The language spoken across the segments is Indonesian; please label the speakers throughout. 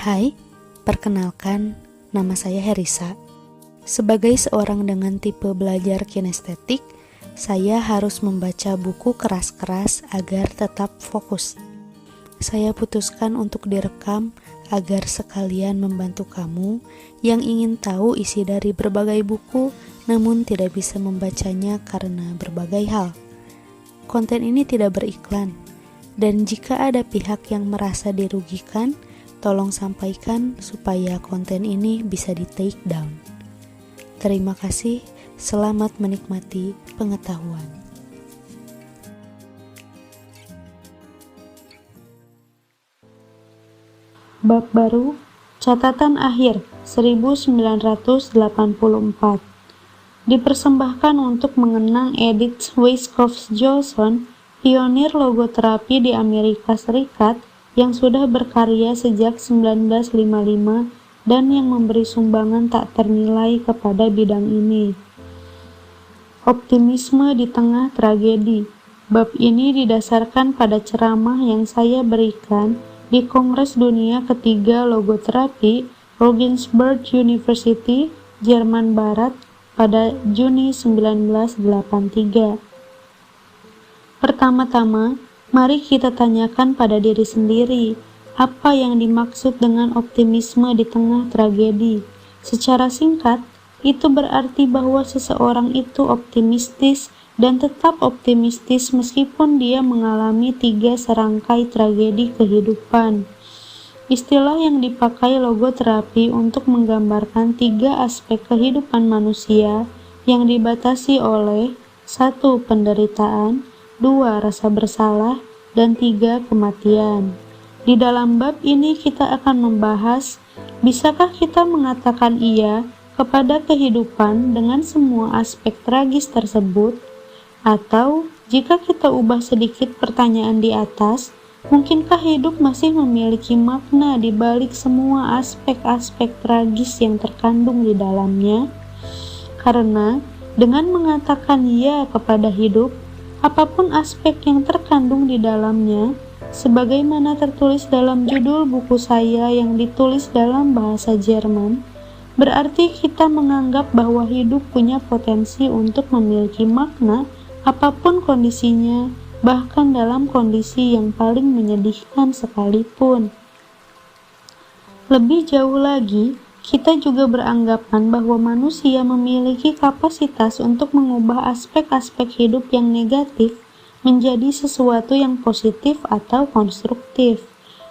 Speaker 1: Hai, perkenalkan, nama saya Herisa. Sebagai seorang dengan tipe belajar kinestetik, saya harus membaca buku keras-keras agar tetap fokus. Saya putuskan untuk direkam agar sekalian membantu kamu yang ingin tahu isi dari berbagai buku namun tidak bisa membacanya karena berbagai hal. Konten ini tidak beriklan, dan jika ada pihak yang merasa dirugikan, tolong sampaikan supaya konten ini bisa di-take down. Terima kasih, selamat menikmati pengetahuan.
Speaker 2: Bab baru, catatan akhir 1984. Dipersembahkan untuk mengenang Edith Weisskopf Johnson, pionir logoterapi di Amerika Serikat yang sudah berkarya sejak 1955 dan yang memberi sumbangan tak ternilai kepada bidang ini. Optimisme di tengah tragedi. Bab ini didasarkan pada ceramah yang saya berikan di Kongres Dunia Ketiga Logoterapi, Regensburg University, Jerman Barat, pada Juni 1983. Pertama-tama, mari kita tanyakan pada diri sendiri, apa yang dimaksud dengan optimisme di tengah tragedi? Secara singkat, itu berarti bahwa seseorang itu optimistis dan tetap optimistis meskipun dia mengalami 3 serangkai tragedi kehidupan. Istilah yang dipakai logoterapi untuk menggambarkan 3 aspek kehidupan manusia yang dibatasi oleh 1. Penderitaan, 2. Rasa bersalah, dan 3. Kematian. Di dalam bab ini kita akan membahas, bisakah kita mengatakan iya kepada kehidupan dengan semua aspek tragis tersebut? Atau, jika kita ubah sedikit pertanyaan di atas, mungkinkah hidup masih memiliki makna di balik semua aspek-aspek tragis yang terkandung di dalamnya? Karena, dengan mengatakan ya kepada hidup, apapun aspek yang terkandung di dalamnya, sebagaimana tertulis dalam judul buku saya yang ditulis dalam bahasa Jerman, berarti kita menganggap bahwa hidup punya potensi untuk memiliki makna apapun kondisinya, bahkan dalam kondisi yang paling menyedihkan sekalipun. Lebih jauh lagi, kita juga beranggapan bahwa manusia memiliki kapasitas untuk mengubah aspek-aspek hidup yang negatif menjadi sesuatu yang positif atau konstruktif.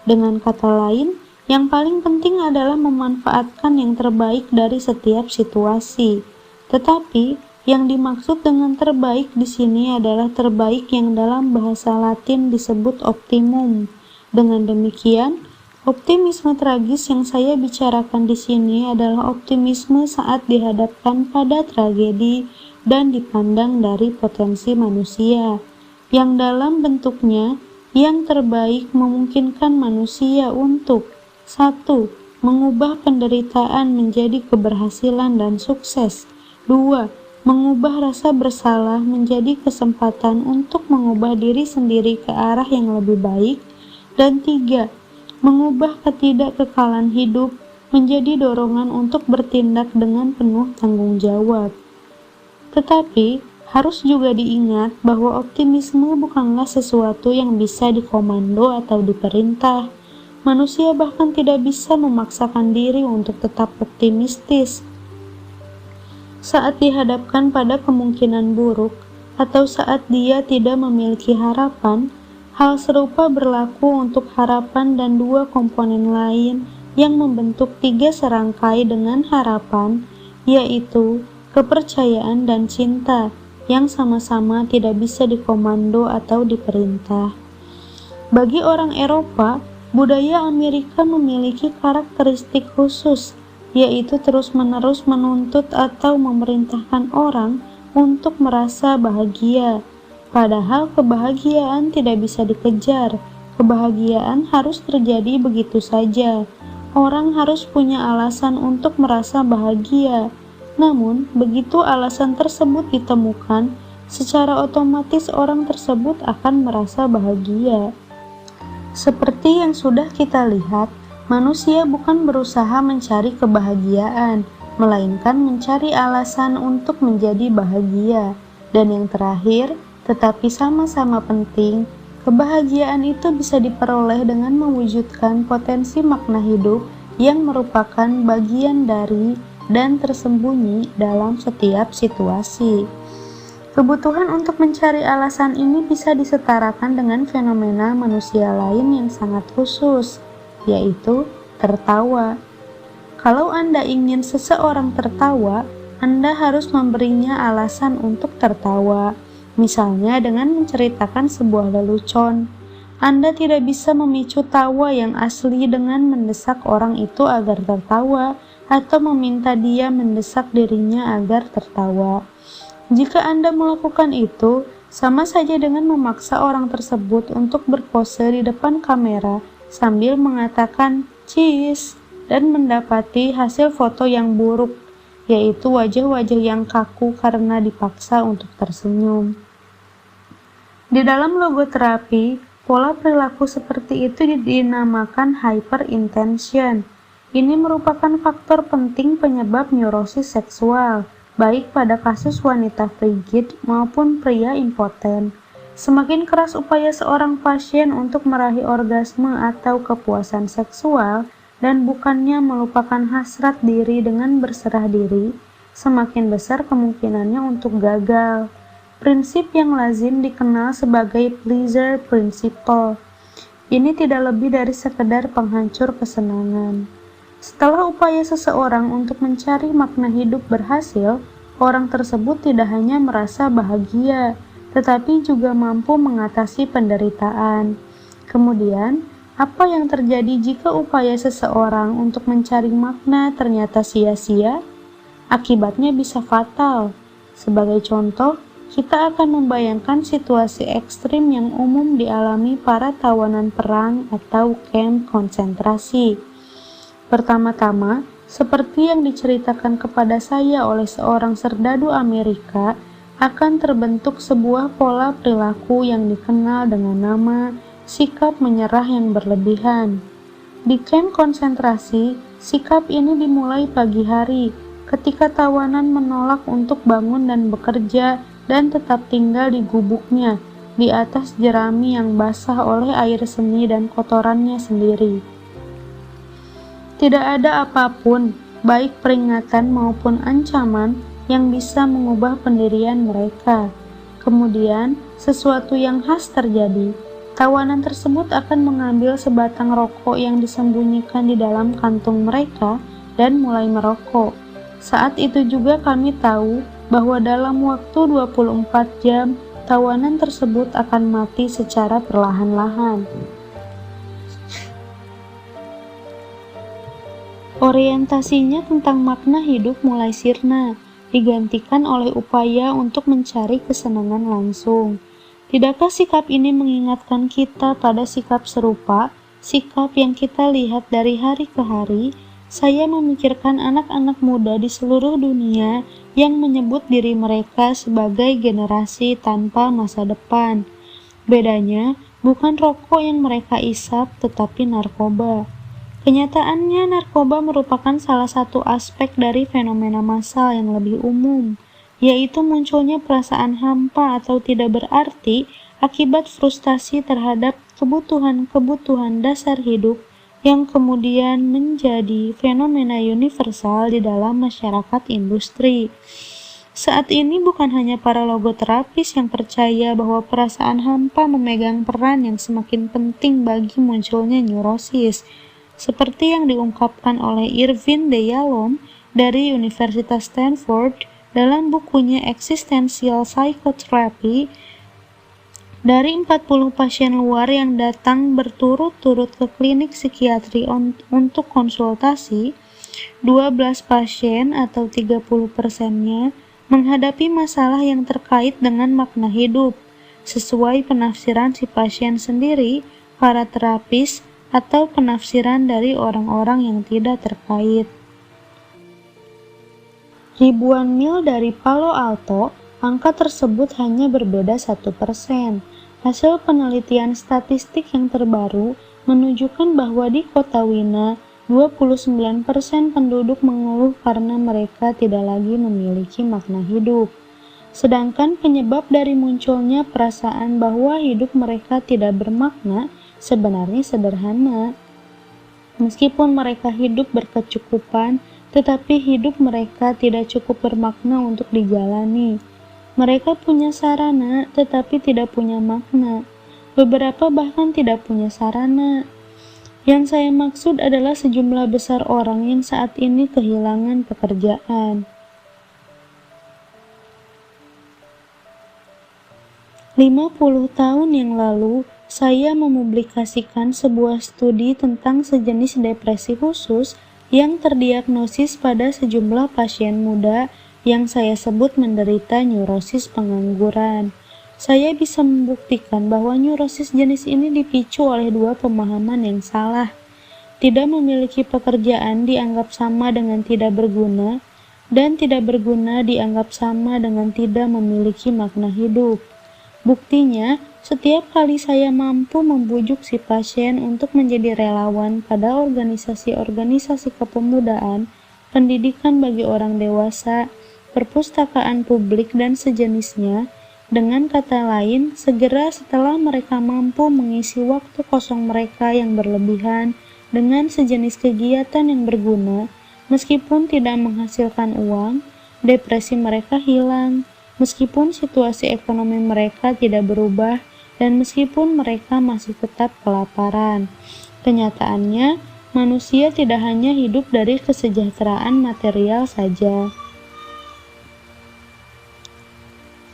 Speaker 2: Dengan kata lain, yang paling penting adalah memanfaatkan yang terbaik dari setiap situasi. Tetapi, yang dimaksud dengan terbaik di sini adalah terbaik yang dalam bahasa Latin disebut optimum. Dengan demikian, optimisme tragis yang saya bicarakan di sini adalah optimisme saat dihadapkan pada tragedi dan dipandang dari potensi manusia, yang dalam bentuknya yang terbaik memungkinkan manusia untuk 1. Mengubah penderitaan menjadi keberhasilan dan sukses. 2. Mengubah rasa bersalah menjadi kesempatan untuk mengubah diri sendiri ke arah yang lebih baik. Dan 3. Mengubah ketidakkekalan hidup menjadi dorongan untuk bertindak dengan penuh tanggung jawab. Tetapi, harus juga diingat bahwa optimisme bukanlah sesuatu yang bisa dikomando atau diperintah. Manusia bahkan tidak bisa memaksakan diri untuk tetap optimistis. Saat dihadapkan pada kemungkinan buruk, atau saat dia tidak memiliki harapan, hal serupa berlaku untuk harapan dan 2 komponen lain yang membentuk 3 serangkai dengan harapan, yaitu kepercayaan dan cinta, yang sama-sama tidak bisa dikomando atau diperintah. Bagi orang Eropa, budaya Amerika memiliki karakteristik khusus, yaitu terus-menerus menuntut atau memerintahkan orang untuk merasa bahagia. Padahal kebahagiaan tidak bisa dikejar, kebahagiaan harus terjadi begitu saja. Orang harus punya alasan untuk merasa bahagia. Namun, begitu alasan tersebut ditemukan, secara otomatis orang tersebut akan merasa bahagia. Seperti yang sudah kita lihat, Manusia bukan berusaha mencari kebahagiaan, melainkan mencari alasan untuk menjadi bahagia. Dan yang terakhir, tetapi sama-sama penting, kebahagiaan itu bisa diperoleh dengan mewujudkan potensi makna hidup yang merupakan bagian dari dan tersembunyi dalam setiap situasi. Kebutuhan untuk mencari alasan ini bisa disetarakan dengan fenomena manusia lain yang sangat khusus, yaitu tertawa. Kalau Anda ingin seseorang tertawa, Anda harus memberinya alasan untuk tertawa. Misalnya dengan menceritakan sebuah lelucon. Anda tidak bisa memicu tawa yang asli dengan mendesak orang itu agar tertawa atau meminta dia mendesak dirinya agar tertawa. Jika Anda melakukan itu, sama saja dengan memaksa orang tersebut untuk berpose di depan kamera sambil mengatakan "cheese" dan mendapati hasil foto yang buruk, yaitu wajah-wajah yang kaku karena dipaksa untuk tersenyum. Di dalam logoterapi, pola perilaku seperti itu dinamakan hyperintention. Ini merupakan faktor penting penyebab neurosis seksual, baik pada kasus wanita frigid maupun pria impoten. Semakin keras upaya seorang pasien untuk meraih orgasme atau kepuasan seksual dan bukannya melupakan hasrat diri dengan berserah diri, semakin besar kemungkinannya untuk gagal. Prinsip yang lazim dikenal sebagai pleasure principle. Ini tidak lebih dari sekedar penghancur kesenangan. Setelah upaya seseorang untuk mencari makna hidup berhasil, orang tersebut tidak hanya merasa bahagia, tetapi juga mampu mengatasi penderitaan. Kemudian, apa yang terjadi jika upaya seseorang untuk mencari makna ternyata sia-sia? Akibatnya bisa fatal. Sebagai contoh, kita akan membayangkan situasi ekstrim yang umum dialami para tawanan perang atau kamp konsentrasi. Pertama-tama, seperti yang diceritakan kepada saya oleh seorang serdadu Amerika, akan terbentuk sebuah pola perilaku yang dikenal dengan nama sikap menyerah yang berlebihan. Di kamp konsentrasi, sikap ini dimulai pagi hari, ketika tawanan menolak untuk bangun dan bekerja dan tetap tinggal di gubuknya, di atas jerami yang basah oleh air seni dan kotorannya sendiri. Tidak ada apapun, baik peringatan maupun ancaman, yang bisa mengubah pendirian mereka. Kemudian, sesuatu yang khas terjadi. Tawanan tersebut akan mengambil sebatang rokok yang disembunyikan di dalam kantung mereka dan mulai merokok. Saat itu juga kami tahu bahwa dalam waktu 24 jam, tawanan tersebut akan mati secara perlahan-lahan. Orientasinya tentang makna hidup mulai sirna, digantikan oleh upaya untuk mencari kesenangan langsung. Tidakkah sikap ini mengingatkan kita pada sikap serupa, sikap yang kita lihat dari hari ke hari? Saya memikirkan anak-anak muda di seluruh dunia yang menyebut diri mereka sebagai generasi tanpa masa depan. Bedanya, bukan rokok yang mereka isap, tetapi narkoba. Kenyataannya, narkoba merupakan salah satu aspek dari fenomena massal yang lebih umum, yaitu munculnya perasaan hampa atau tidak berarti akibat frustasi terhadap kebutuhan-kebutuhan dasar hidup yang kemudian menjadi fenomena universal di dalam masyarakat industri. Saat ini bukan hanya para logoterapis yang percaya bahwa perasaan hampa memegang peran yang semakin penting bagi munculnya neurosis, seperti yang diungkapkan oleh Irvin de Yalom dari Universitas Stanford dalam bukunya Existential Psychotherapy. Dari 40 pasien luar yang datang berturut-turut ke klinik psikiatri untuk konsultasi, 12 pasien atau 30%-nya menghadapi masalah yang terkait dengan makna hidup, sesuai penafsiran si pasien sendiri, para terapis, atau penafsiran dari orang-orang yang tidak terkait. Ribuan mil dari Palo Alto, angka tersebut hanya berbeda 1%. Hasil penelitian statistik yang terbaru menunjukkan bahwa di kota Wina, 29% penduduk mengeluh karena mereka tidak lagi memiliki makna hidup. Sedangkan penyebab dari munculnya perasaan bahwa hidup mereka tidak bermakna sebenarnya sederhana. Meskipun mereka hidup berkecukupan, tetapi hidup mereka tidak cukup bermakna untuk dijalani. Mereka punya sarana, tetapi tidak punya makna. Beberapa bahkan tidak punya sarana. Yang saya maksud adalah sejumlah besar orang yang saat ini kehilangan pekerjaan. 50 tahun yang lalu, saya mempublikasikan sebuah studi tentang sejenis depresi khusus yang terdiagnosis pada sejumlah pasien muda yang saya sebut menderita neurosis pengangguran. Saya bisa membuktikan bahwa neurosis jenis ini dipicu oleh dua pemahaman yang salah. Tidak memiliki pekerjaan dianggap sama dengan tidak berguna, dan tidak berguna dianggap sama dengan tidak memiliki makna hidup. Buktinya, setiap kali saya mampu membujuk si pasien untuk menjadi relawan pada organisasi-organisasi kepemudaan, pendidikan bagi orang dewasa, perpustakaan publik, dan sejenisnya, dengan kata lain, segera setelah mereka mampu mengisi waktu kosong mereka yang berlebihan dengan sejenis kegiatan yang berguna, meskipun tidak menghasilkan uang, depresi mereka hilang, meskipun situasi ekonomi mereka tidak berubah, dan meskipun mereka masih tetap kelaparan. Kenyataannya, manusia tidak hanya hidup dari kesejahteraan material saja.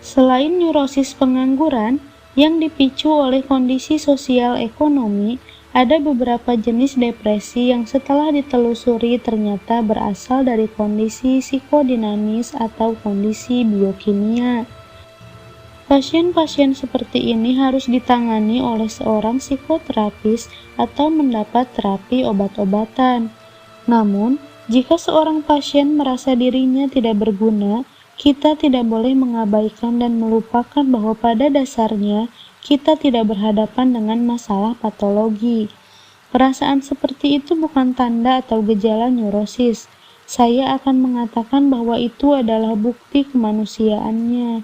Speaker 2: Selain neurosis pengangguran yang dipicu oleh kondisi sosial ekonomi, ada beberapa jenis depresi yang setelah ditelusuri ternyata berasal dari kondisi psikodinamis atau kondisi biokimia. Pasien-pasien seperti ini harus ditangani oleh seorang psikoterapis atau mendapat terapi obat-obatan. Namun, jika seorang pasien merasa dirinya tidak berguna, kita tidak boleh mengabaikan dan melupakan bahwa pada dasarnya kita tidak berhadapan dengan masalah patologi. Perasaan seperti itu bukan tanda atau gejala neurosis. Saya akan mengatakan bahwa itu adalah bukti kemanusiaannya.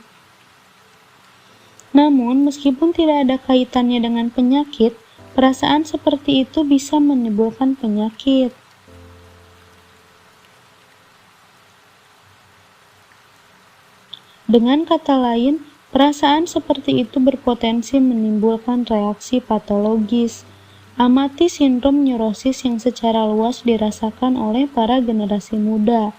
Speaker 2: Namun, meskipun tidak ada kaitannya dengan penyakit, perasaan seperti itu bisa menimbulkan penyakit. Dengan kata lain, perasaan seperti itu berpotensi menimbulkan reaksi patologis. Amati sindrom neurosis yang secara luas dirasakan oleh para generasi muda.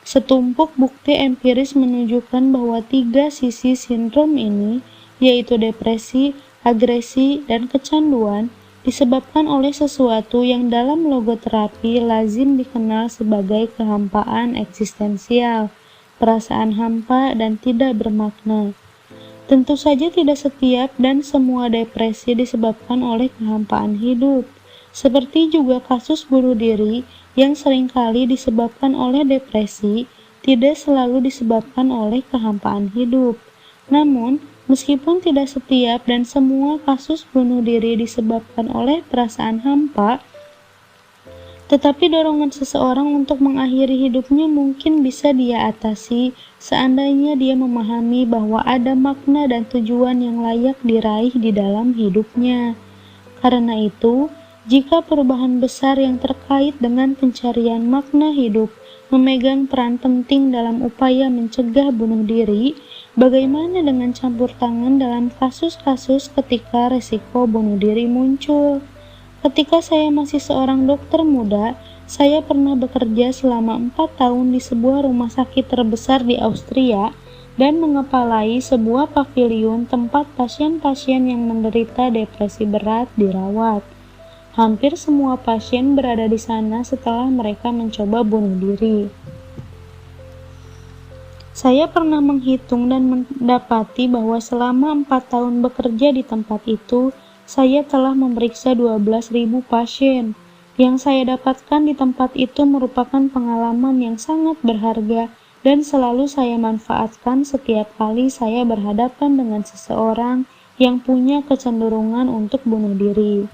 Speaker 2: Setumpuk bukti empiris menunjukkan bahwa 3 sisi sindrom ini, yaitu depresi, agresi, dan kecanduan, disebabkan oleh sesuatu yang dalam logoterapi lazim dikenal sebagai kehampaan eksistensial, perasaan hampa dan tidak bermakna. Tentu saja tidak setiap dan semua depresi disebabkan oleh kehampaan hidup, seperti juga kasus bunuh diri yang seringkali disebabkan oleh depresi, tidak selalu disebabkan oleh kehampaan hidup. Namun, meskipun tidak setiap dan semua kasus bunuh diri disebabkan oleh perasaan hampa, tetapi dorongan seseorang untuk mengakhiri hidupnya mungkin bisa dia atasi seandainya dia memahami bahwa ada makna dan tujuan yang layak diraih di dalam hidupnya. Karena itu, jika perubahan besar yang terkait dengan pencarian makna hidup memegang peran penting dalam upaya mencegah bunuh diri, bagaimana dengan campur tangan dalam kasus-kasus ketika resiko bunuh diri muncul? Ketika saya masih seorang dokter muda, saya pernah bekerja selama 4 tahun di sebuah rumah sakit terbesar di Austria dan mengepalai sebuah paviliun tempat pasien-pasien yang menderita depresi berat dirawat. Hampir semua pasien berada di sana setelah mereka mencoba bunuh diri. Saya pernah menghitung dan mendapati bahwa selama 4 tahun bekerja di tempat itu, saya telah memeriksa 12.000 pasien. Yang saya dapatkan di tempat itu merupakan pengalaman yang sangat berharga dan selalu saya manfaatkan setiap kali saya berhadapan dengan seseorang yang punya kecenderungan untuk bunuh diri.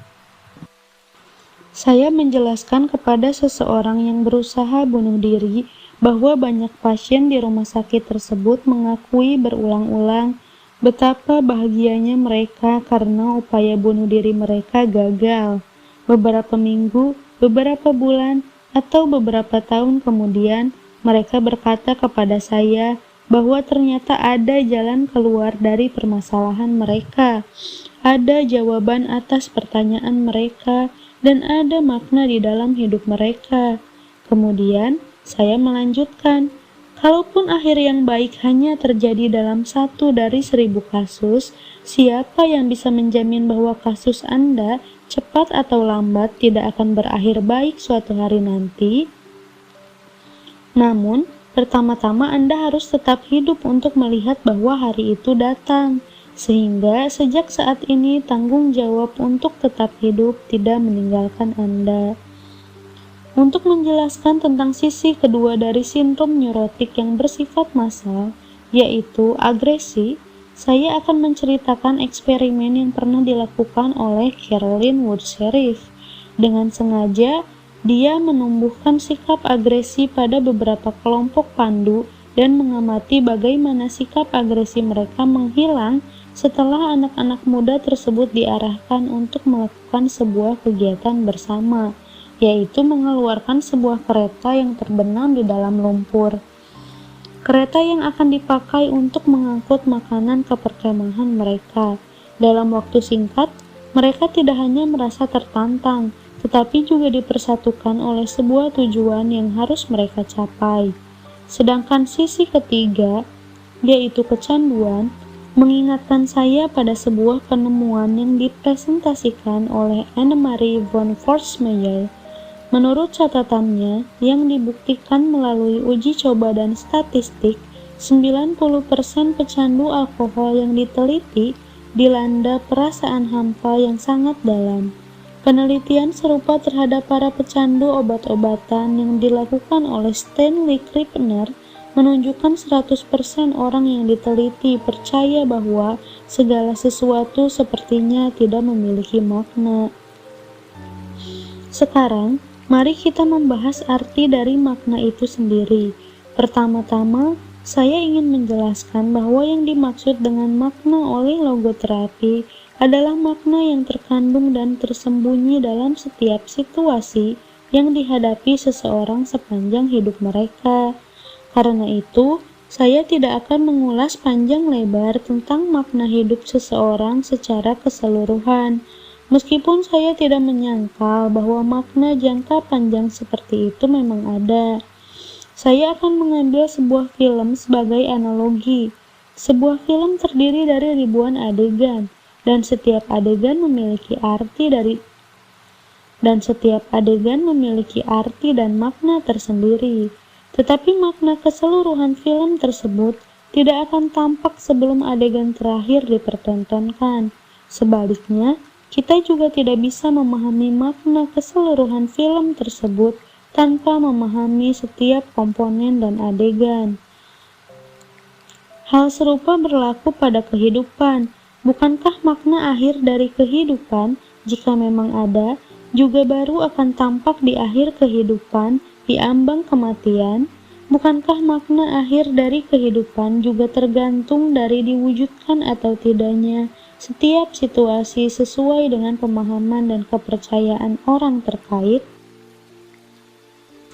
Speaker 2: Saya menjelaskan kepada seseorang yang berusaha bunuh diri bahwa banyak pasien di rumah sakit tersebut mengakui berulang-ulang betapa bahagianya mereka karena upaya bunuh diri mereka gagal. Beberapa minggu, beberapa bulan, atau beberapa tahun kemudian, mereka berkata kepada saya bahwa ternyata ada jalan keluar dari permasalahan mereka, ada jawaban atas pertanyaan mereka, dan ada makna di dalam hidup mereka. Kemudian, saya melanjutkan, kalaupun akhir yang baik hanya terjadi dalam 1 dari 1000 kasus, siapa yang bisa menjamin bahwa kasus Anda, cepat atau lambat, tidak akan berakhir baik suatu hari nanti? Namun, pertama-tama Anda harus tetap hidup untuk melihat bahwa hari itu datang. Sehingga sejak saat ini tanggung jawab untuk tetap hidup tidak meninggalkan Anda. Untuk menjelaskan tentang sisi kedua dari sindrom neurotik yang bersifat massal, yaitu agresi, saya akan menceritakan eksperimen yang pernah dilakukan oleh Carolyn Wood Sherriff. Dengan sengaja, dia menumbuhkan sikap agresi pada beberapa kelompok pandu dan mengamati bagaimana sikap agresi mereka menghilang setelah anak-anak muda tersebut diarahkan untuk melakukan sebuah kegiatan bersama, yaitu mengeluarkan sebuah kereta yang terbenam di dalam lumpur. Kereta yang akan dipakai untuk mengangkut makanan ke perkemahan mereka. Dalam waktu singkat, mereka tidak hanya merasa tertantang, tetapi juga dipersatukan oleh sebuah tujuan yang harus mereka capai. Sedangkan sisi ketiga, yaitu kecanduan, mengingatkan saya pada sebuah penemuan yang dipresentasikan oleh Annemarie von Forsmeyer. Menurut catatannya, yang dibuktikan melalui uji coba dan statistik, 90% pecandu alkohol yang diteliti dilanda perasaan hampa yang sangat dalam. Penelitian serupa terhadap para pecandu obat-obatan yang dilakukan oleh Stanley Krippner menunjukkan 100% orang yang diteliti percaya bahwa segala sesuatu sepertinya tidak memiliki makna. Sekarang, mari kita membahas arti dari makna itu sendiri. Pertama-tama, saya ingin menjelaskan bahwa yang dimaksud dengan makna oleh logoterapi adalah makna yang terkandung dan tersembunyi dalam setiap situasi yang dihadapi seseorang sepanjang hidup mereka. Karena itu, saya tidak akan mengulas panjang lebar tentang makna hidup seseorang secara keseluruhan, meskipun saya tidak menyangkal bahwa makna jangka panjang seperti itu memang ada. Saya akan mengambil sebuah film sebagai analogi. Sebuah film terdiri dari ribuan adegan, dan setiap adegan memiliki arti dan makna tersendiri. Tetapi makna keseluruhan film tersebut tidak akan tampak sebelum adegan terakhir dipertontonkan. Sebaliknya, kita juga tidak bisa memahami makna keseluruhan film tersebut tanpa memahami setiap komponen dan adegan. Hal serupa berlaku pada kehidupan. Bukankah makna akhir dari kehidupan, jika memang ada, juga baru akan tampak di akhir kehidupan, di ambang kematian? Bukankah makna akhir dari kehidupan juga tergantung dari diwujudkan atau tidaknya setiap situasi sesuai dengan pemahaman dan kepercayaan orang terkait?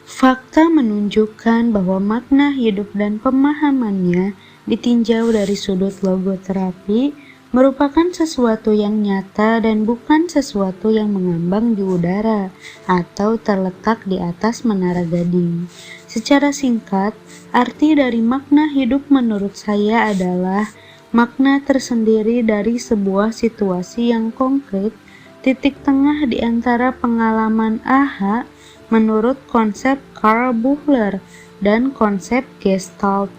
Speaker 2: Fakta menunjukkan bahwa makna hidup dan pemahamannya ditinjau dari sudut logoterapi merupakan sesuatu yang nyata dan bukan sesuatu yang mengambang di udara atau terletak di atas menara gading. Secara singkat, arti dari makna hidup menurut saya adalah makna tersendiri dari sebuah situasi yang konkret, titik tengah di antara pengalaman AHA menurut konsep Karl Buchler dan konsep Gestalt.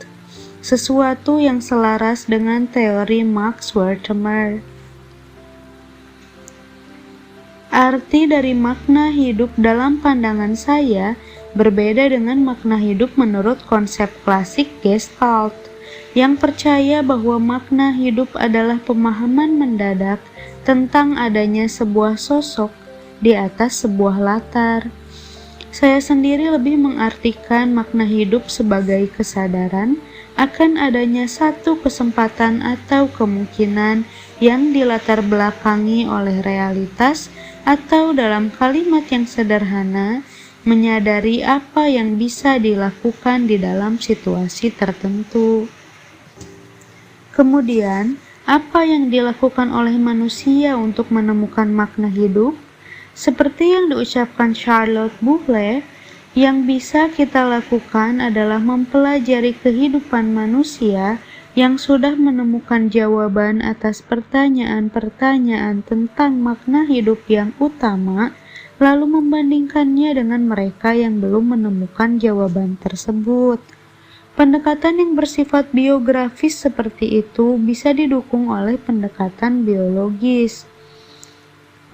Speaker 2: Sesuatu yang selaras dengan teori Max Wertheimer. Arti dari makna hidup dalam pandangan saya berbeda dengan makna hidup menurut konsep klasik Gestalt, yang percaya bahwa makna hidup adalah pemahaman mendadak tentang adanya sebuah sosok di atas sebuah latar. Saya sendiri lebih mengartikan makna hidup sebagai kesadaran akan adanya satu kesempatan atau kemungkinan yang dilatar belakangi oleh realitas, atau dalam kalimat yang sederhana, menyadari apa yang bisa dilakukan di dalam situasi tertentu. Kemudian, apa yang dilakukan oleh manusia untuk menemukan makna hidup? Seperti yang diucapkan Charlotte Buckley, yang bisa kita lakukan adalah mempelajari kehidupan manusia yang sudah menemukan jawaban atas pertanyaan-pertanyaan tentang makna hidup yang utama, lalu membandingkannya dengan mereka yang belum menemukan jawaban tersebut. Pendekatan yang bersifat biografis seperti itu bisa didukung oleh pendekatan biologis.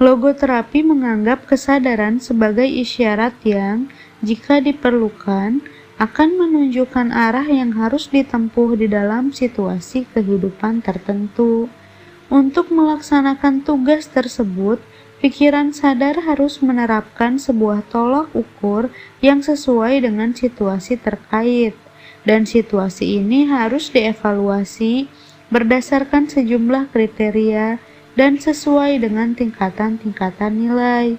Speaker 2: Logoterapi menganggap kesadaran sebagai isyarat yang, jika diperlukan, akan menunjukkan arah yang harus ditempuh di dalam situasi kehidupan tertentu. Untuk melaksanakan tugas tersebut, pikiran sadar harus menerapkan sebuah tolak ukur yang sesuai dengan situasi terkait, dan situasi ini harus dievaluasi berdasarkan sejumlah kriteria dan sesuai dengan tingkatan-tingkatan nilai.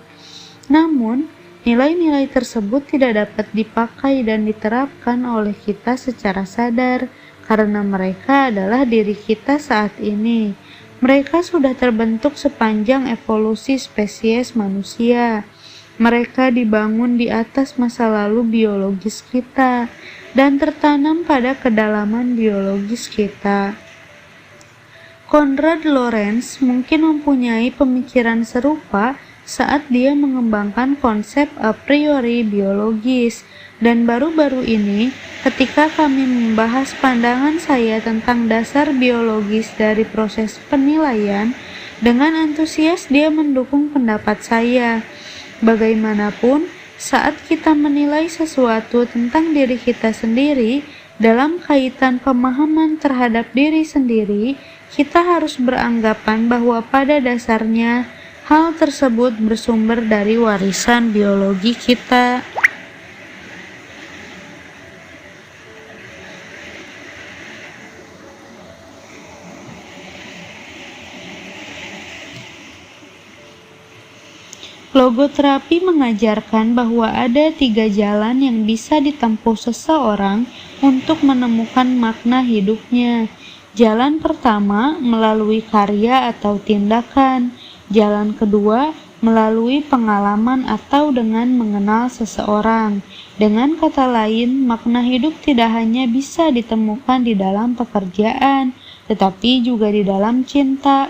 Speaker 2: Namun, nilai-nilai tersebut tidak dapat dipakai dan diterapkan oleh kita secara sadar karena mereka adalah diri kita saat ini. Mereka sudah terbentuk sepanjang evolusi spesies manusia. Mereka dibangun di atas masa lalu biologis kita dan tertanam pada kedalaman biologis kita. Konrad Lorenz mungkin mempunyai pemikiran serupa saat dia mengembangkan konsep a priori biologis, dan baru-baru ini ketika kami membahas pandangan saya tentang dasar biologis dari proses penilaian, dengan antusias dia mendukung pendapat saya. Bagaimanapun, saat kita menilai sesuatu tentang diri kita sendiri dalam kaitan pemahaman terhadap diri sendiri, kita harus beranggapan bahwa pada dasarnya hal tersebut bersumber dari warisan biologi kita. Logoterapi mengajarkan bahwa ada 3 jalan yang bisa ditempuh seseorang untuk menemukan makna hidupnya. Jalan pertama melalui karya atau tindakan. Jalan kedua melalui pengalaman atau dengan mengenal seseorang. Dengan kata lain, makna hidup tidak hanya bisa ditemukan di dalam pekerjaan, tetapi juga di dalam cinta.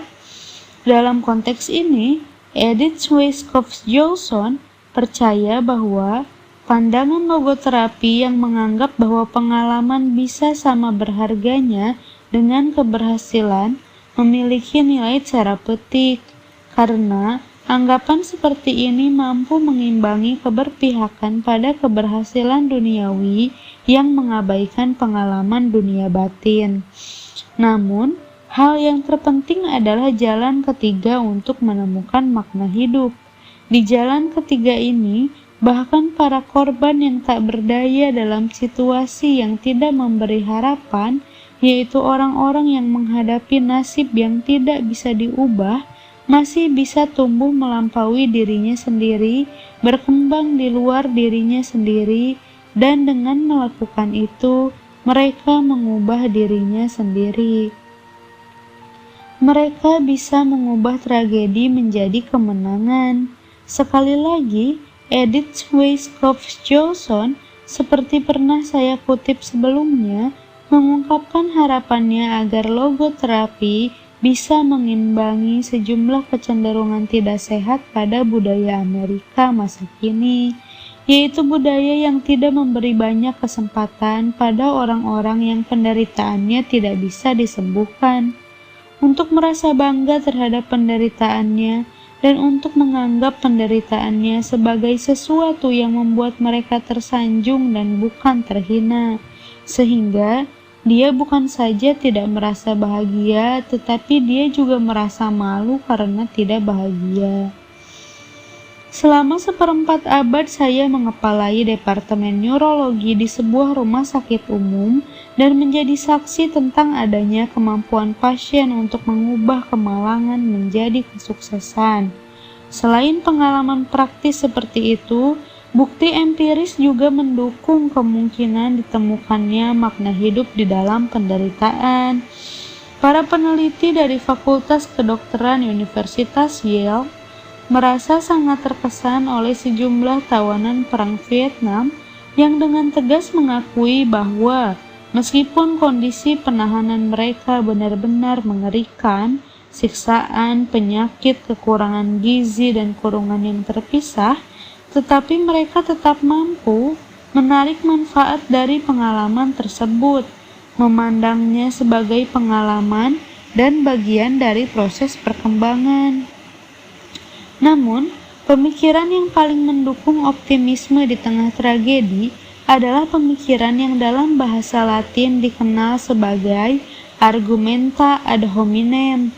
Speaker 2: Dalam konteks ini, Edith Weisskopf Johnson percaya bahwa pandangan logoterapi yang menganggap bahwa pengalaman bisa sama berharganya dengan keberhasilan memiliki nilai terapeutik, karena anggapan seperti ini mampu mengimbangi keberpihakan pada keberhasilan duniawi yang mengabaikan pengalaman dunia batin. Namun, hal yang terpenting adalah jalan ketiga untuk menemukan makna hidup. Di jalan ketiga ini, bahkan para korban yang tak berdaya dalam situasi yang tidak memberi harapan, yaitu orang-orang yang menghadapi nasib yang tidak bisa diubah, masih bisa tumbuh melampaui dirinya sendiri, berkembang di luar dirinya sendiri, dan dengan melakukan itu, mereka mengubah dirinya sendiri. Mereka bisa mengubah tragedi menjadi kemenangan. Sekali lagi, Edith Weisskopf Johnson, seperti pernah saya kutip sebelumnya, mengungkapkan harapannya agar logoterapi bisa mengimbangi sejumlah kecenderungan tidak sehat pada budaya Amerika masa kini, yaitu budaya yang tidak memberi banyak kesempatan pada orang-orang yang penderitaannya tidak bisa disembuhkan, untuk merasa bangga terhadap penderitaannya dan untuk menganggap penderitaannya sebagai sesuatu yang membuat mereka tersanjung dan bukan terhina, sehingga dia bukan saja tidak merasa bahagia, tetapi dia juga merasa malu karena tidak bahagia. Selama 1/4 abad saya mengepalai Departemen Neurologi di sebuah rumah sakit umum dan menjadi saksi tentang adanya kemampuan pasien untuk mengubah kemalangan menjadi kesuksesan. Selain pengalaman praktis seperti itu, bukti empiris juga mendukung kemungkinan ditemukannya makna hidup di dalam penderitaan. Para peneliti dari Fakultas Kedokteran Universitas Yale merasa sangat terkesan oleh sejumlah tawanan perang Vietnam yang dengan tegas mengakui bahwa meskipun kondisi penahanan mereka benar-benar mengerikan, siksaan, penyakit, kekurangan gizi, dan kurungan yang terpisah, tetapi mereka tetap mampu menarik manfaat dari pengalaman tersebut, memandangnya sebagai pengalaman dan bagian dari proses perkembangan. Namun, pemikiran yang paling mendukung optimisme di tengah tragedi adalah pemikiran yang dalam bahasa Latin dikenal sebagai argumenta ad hominem.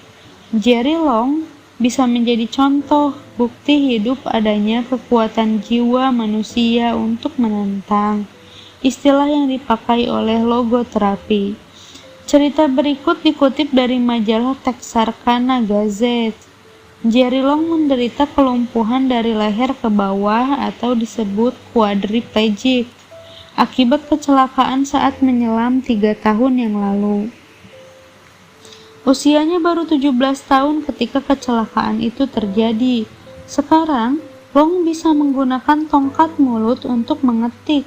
Speaker 2: Jerry Long bisa menjadi contoh bukti hidup adanya kekuatan jiwa manusia untuk menentang, istilah yang dipakai oleh logoterapi. Cerita berikut dikutip dari majalah Texarkana Gazette. Jerry Long menderita kelumpuhan dari leher ke bawah atau disebut quadriplegic akibat kecelakaan saat menyelam 3 tahun yang lalu. Usianya baru 17 tahun ketika kecelakaan itu terjadi. Sekarang, Long bisa menggunakan tongkat mulut untuk mengetik.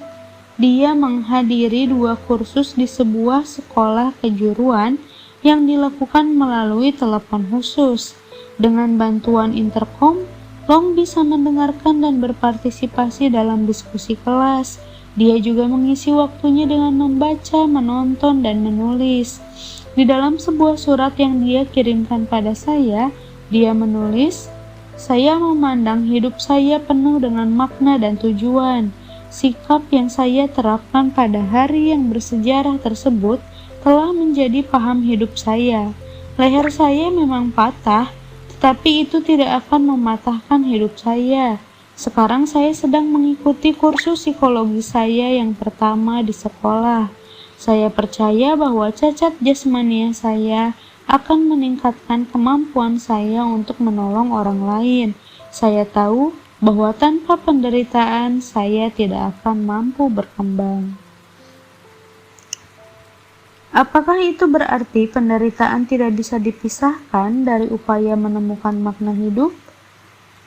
Speaker 2: Dia menghadiri 2 kursus di sebuah sekolah kejuruan yang dilakukan melalui telepon khusus. Dengan bantuan intercom, Long bisa mendengarkan dan berpartisipasi dalam diskusi kelas. Dia juga mengisi waktunya dengan membaca, menonton, dan menulis. Di dalam sebuah surat yang dia kirimkan pada saya, dia menulis, "Saya memandang hidup saya penuh dengan makna dan tujuan. Sikap yang saya terapkan pada hari yang bersejarah tersebut telah menjadi paham hidup saya. Leher saya memang patah, tetapi itu tidak akan mematahkan hidup saya. Sekarang saya sedang mengikuti kursus psikologi saya yang pertama di sekolah. Saya percaya bahwa cacat jasmania saya akan meningkatkan kemampuan saya untuk menolong orang lain. Saya tahu bahwa tanpa penderitaan saya tidak akan mampu berkembang." Apakah itu berarti penderitaan tidak bisa dipisahkan dari upaya menemukan makna hidup?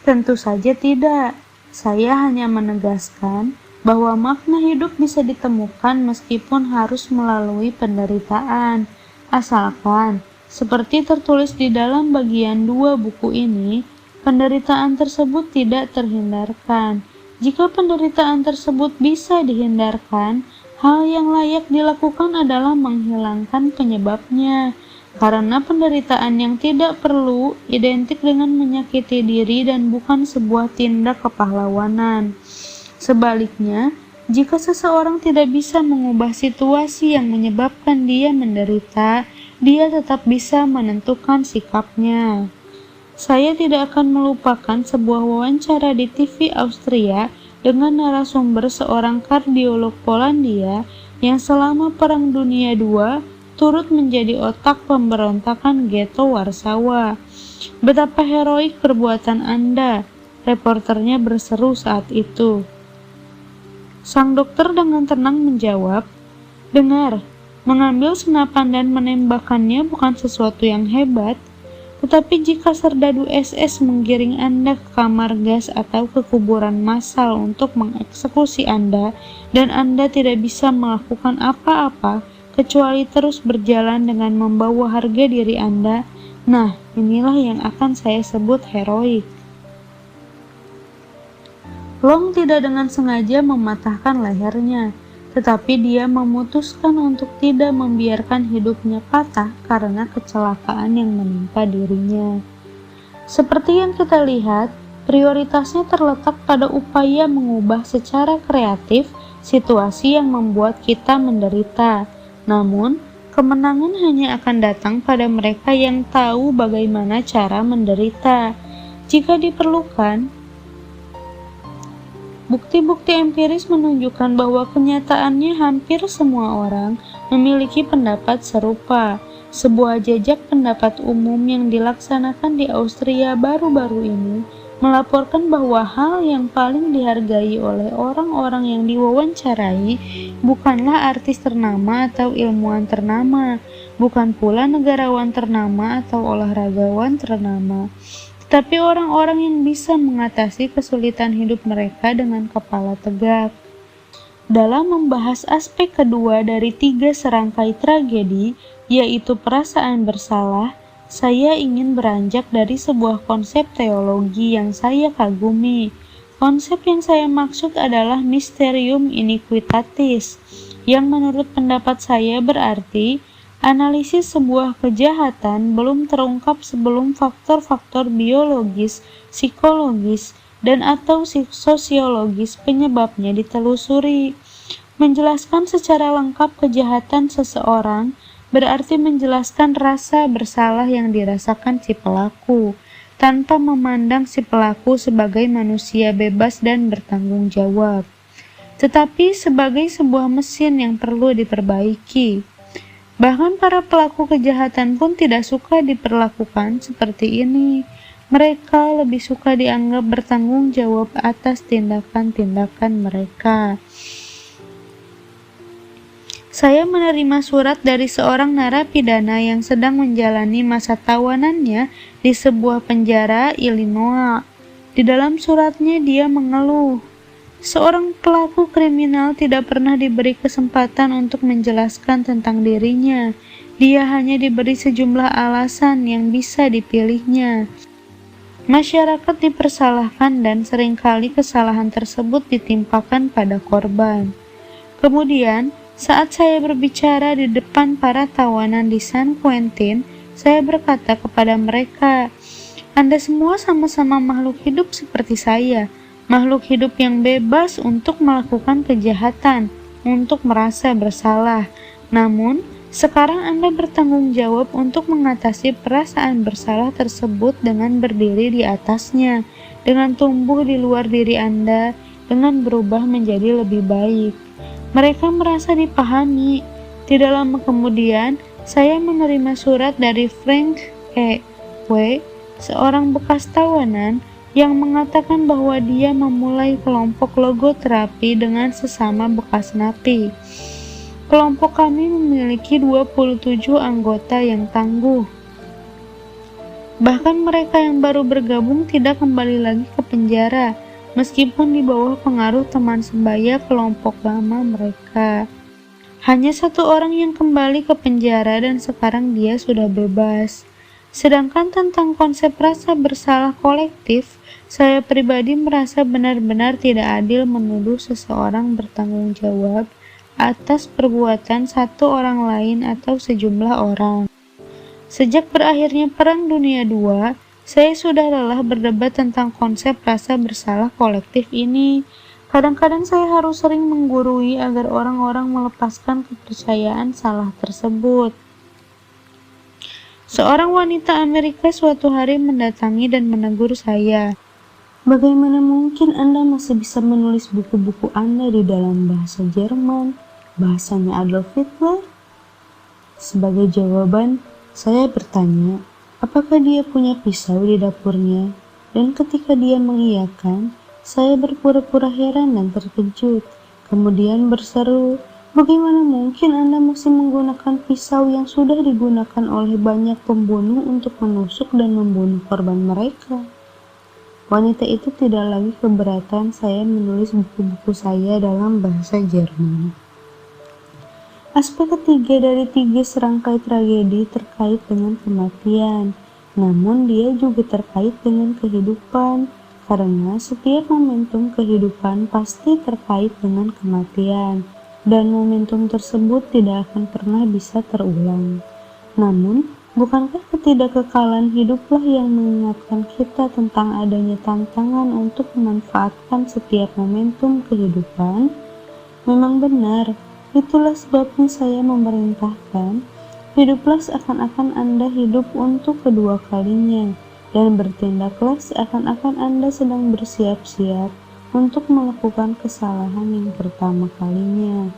Speaker 2: Tentu saja tidak. Saya hanya menegaskan bahwa makna hidup bisa ditemukan meskipun harus melalui penderitaan. Asalkan, seperti tertulis di dalam bagian 2 buku ini, penderitaan tersebut tidak terhindarkan. Jika penderitaan tersebut bisa dihindarkan, hal yang layak dilakukan adalah menghilangkan penyebabnya, karena penderitaan yang tidak perlu identik dengan menyakiti diri dan bukan sebuah tindak kepahlawanan. Sebaliknya, jika seseorang tidak bisa mengubah situasi yang menyebabkan dia menderita, dia tetap bisa menentukan sikapnya. Saya tidak akan melupakan sebuah wawancara di TV Austria dengan narasumber seorang kardiolog Polandia yang selama Perang Dunia II turut menjadi otak pemberontakan Ghetto Warsawa. "Betapa heroik perbuatan Anda," reporternya berseru saat itu. Sang dokter dengan tenang menjawab, "Dengar, mengambil senapan dan menembakkannya bukan sesuatu yang hebat. Tetapi jika serdadu SS menggiring Anda ke kamar gas atau ke kuburan massal untuk mengeksekusi Anda, dan Anda tidak bisa melakukan apa-apa kecuali terus berjalan dengan membawa harga diri Anda, nah inilah yang akan saya sebut heroik." Long tidak dengan sengaja mematahkan lehernya, tetapi dia memutuskan untuk tidak membiarkan hidupnya patah karena kecelakaan yang menimpa dirinya. Seperti yang kita lihat, prioritasnya terletak pada upaya mengubah secara kreatif situasi yang membuat kita menderita. Namun, kemenangan hanya akan datang pada mereka yang tahu bagaimana cara menderita. Jika diperlukan, Bukti-bukti empiris menunjukkan bahwa kenyataannya hampir semua orang memiliki pendapat serupa. Sebuah jejak pendapat umum yang dilaksanakan di Austria baru-baru ini melaporkan bahwa hal yang paling dihargai oleh orang-orang yang diwawancarai bukanlah artis ternama atau ilmuwan ternama, bukan pula negarawan ternama atau olahragawan ternama, tetapi orang-orang yang bisa mengatasi kesulitan hidup mereka dengan kepala tegak. Dalam membahas aspek kedua dari 3 serangkai tragedi, yaitu perasaan bersalah, saya ingin beranjak dari sebuah konsep teologi yang saya kagumi. Konsep yang saya maksud adalah mysterium iniquitatis, yang menurut pendapat saya berarti analisis sebuah kejahatan belum terungkap sebelum faktor-faktor biologis, psikologis, dan atau sosiologis penyebabnya ditelusuri. Menjelaskan secara lengkap kejahatan seseorang berarti menjelaskan rasa bersalah yang dirasakan si pelaku, tanpa memandang si pelaku sebagai manusia bebas dan bertanggung jawab, tetapi sebagai sebuah mesin yang perlu diperbaiki. Bahkan para pelaku kejahatan pun tidak suka diperlakukan seperti ini. Mereka lebih suka dianggap bertanggung jawab atas tindakan-tindakan mereka. Saya menerima surat dari seorang narapidana yang sedang menjalani masa tawanannya di sebuah penjara Illinois. Di dalam suratnya dia mengeluh, seorang pelaku kriminal tidak pernah diberi kesempatan untuk menjelaskan tentang dirinya. Dia hanya diberi sejumlah alasan yang bisa dipilihnya. Masyarakat dipersalahkan dan seringkali kesalahan tersebut ditimpakan pada korban. Kemudian, saat saya berbicara di depan para tawanan di San Quentin, saya berkata kepada mereka, Anda semua sama-sama makhluk hidup seperti saya, makhluk hidup yang bebas untuk melakukan kejahatan, untuk merasa bersalah. Namun, sekarang Anda bertanggung jawab untuk mengatasi perasaan bersalah tersebut dengan berdiri di atasnya, dengan tumbuh di luar diri Anda, dengan berubah menjadi lebih baik. Mereka merasa dipahami. Tidak lama kemudian, saya menerima surat dari Frank E. W., seorang bekas tawanan, yang mengatakan bahwa dia memulai kelompok logoterapi dengan sesama bekas napi. Kelompok kami memiliki 27 anggota yang tangguh. Bahkan mereka yang baru bergabung tidak kembali lagi ke penjara, meskipun di bawah pengaruh teman sebaya kelompok lama mereka. Hanya satu orang yang kembali ke penjara dan sekarang dia sudah bebas. Sedangkan tentang konsep rasa bersalah kolektif, saya pribadi merasa benar-benar tidak adil menuduh seseorang bertanggung jawab atas perbuatan satu orang lain atau sejumlah orang. Sejak berakhirnya Perang Dunia II, saya sudah lelah berdebat tentang konsep rasa bersalah kolektif ini. Kadang-kadang saya harus sering menggurui agar orang-orang melepaskan kepercayaan salah tersebut. Seorang wanita Amerika suatu hari mendatangi dan menegur saya. Bagaimana mungkin Anda masih bisa menulis buku-buku Anda di dalam bahasa Jerman, bahasanya Adolf Hitler? Sebagai jawaban, saya bertanya, apakah dia punya pisau di dapurnya? Dan ketika dia mengiyakan, saya berpura-pura heran dan terkejut. Kemudian berseru, bagaimana mungkin Anda masih menggunakan pisau yang sudah digunakan oleh banyak pembunuh untuk menusuk dan membunuh korban mereka? Wanita itu tidak lagi keberatan saya menulis buku-buku saya dalam bahasa Jerman. Aspek ketiga dari 3 serangkai tragedi terkait dengan kematian, namun dia juga terkait dengan kehidupan, karena setiap momentum kehidupan pasti terkait dengan kematian, dan momentum tersebut tidak akan pernah bisa terulang. Namun, bukankah ketidakkekalan hiduplah yang mengingatkan kita tentang adanya tantangan untuk memanfaatkan setiap momentum kehidupan? Memang benar. Itulah sebabnya saya memerintahkan, hiduplah seakan-akan Anda hidup untuk kedua kalinya, dan bertindaklah seakan-akan Anda sedang bersiap-siap untuk melakukan kesalahan yang pertama kalinya.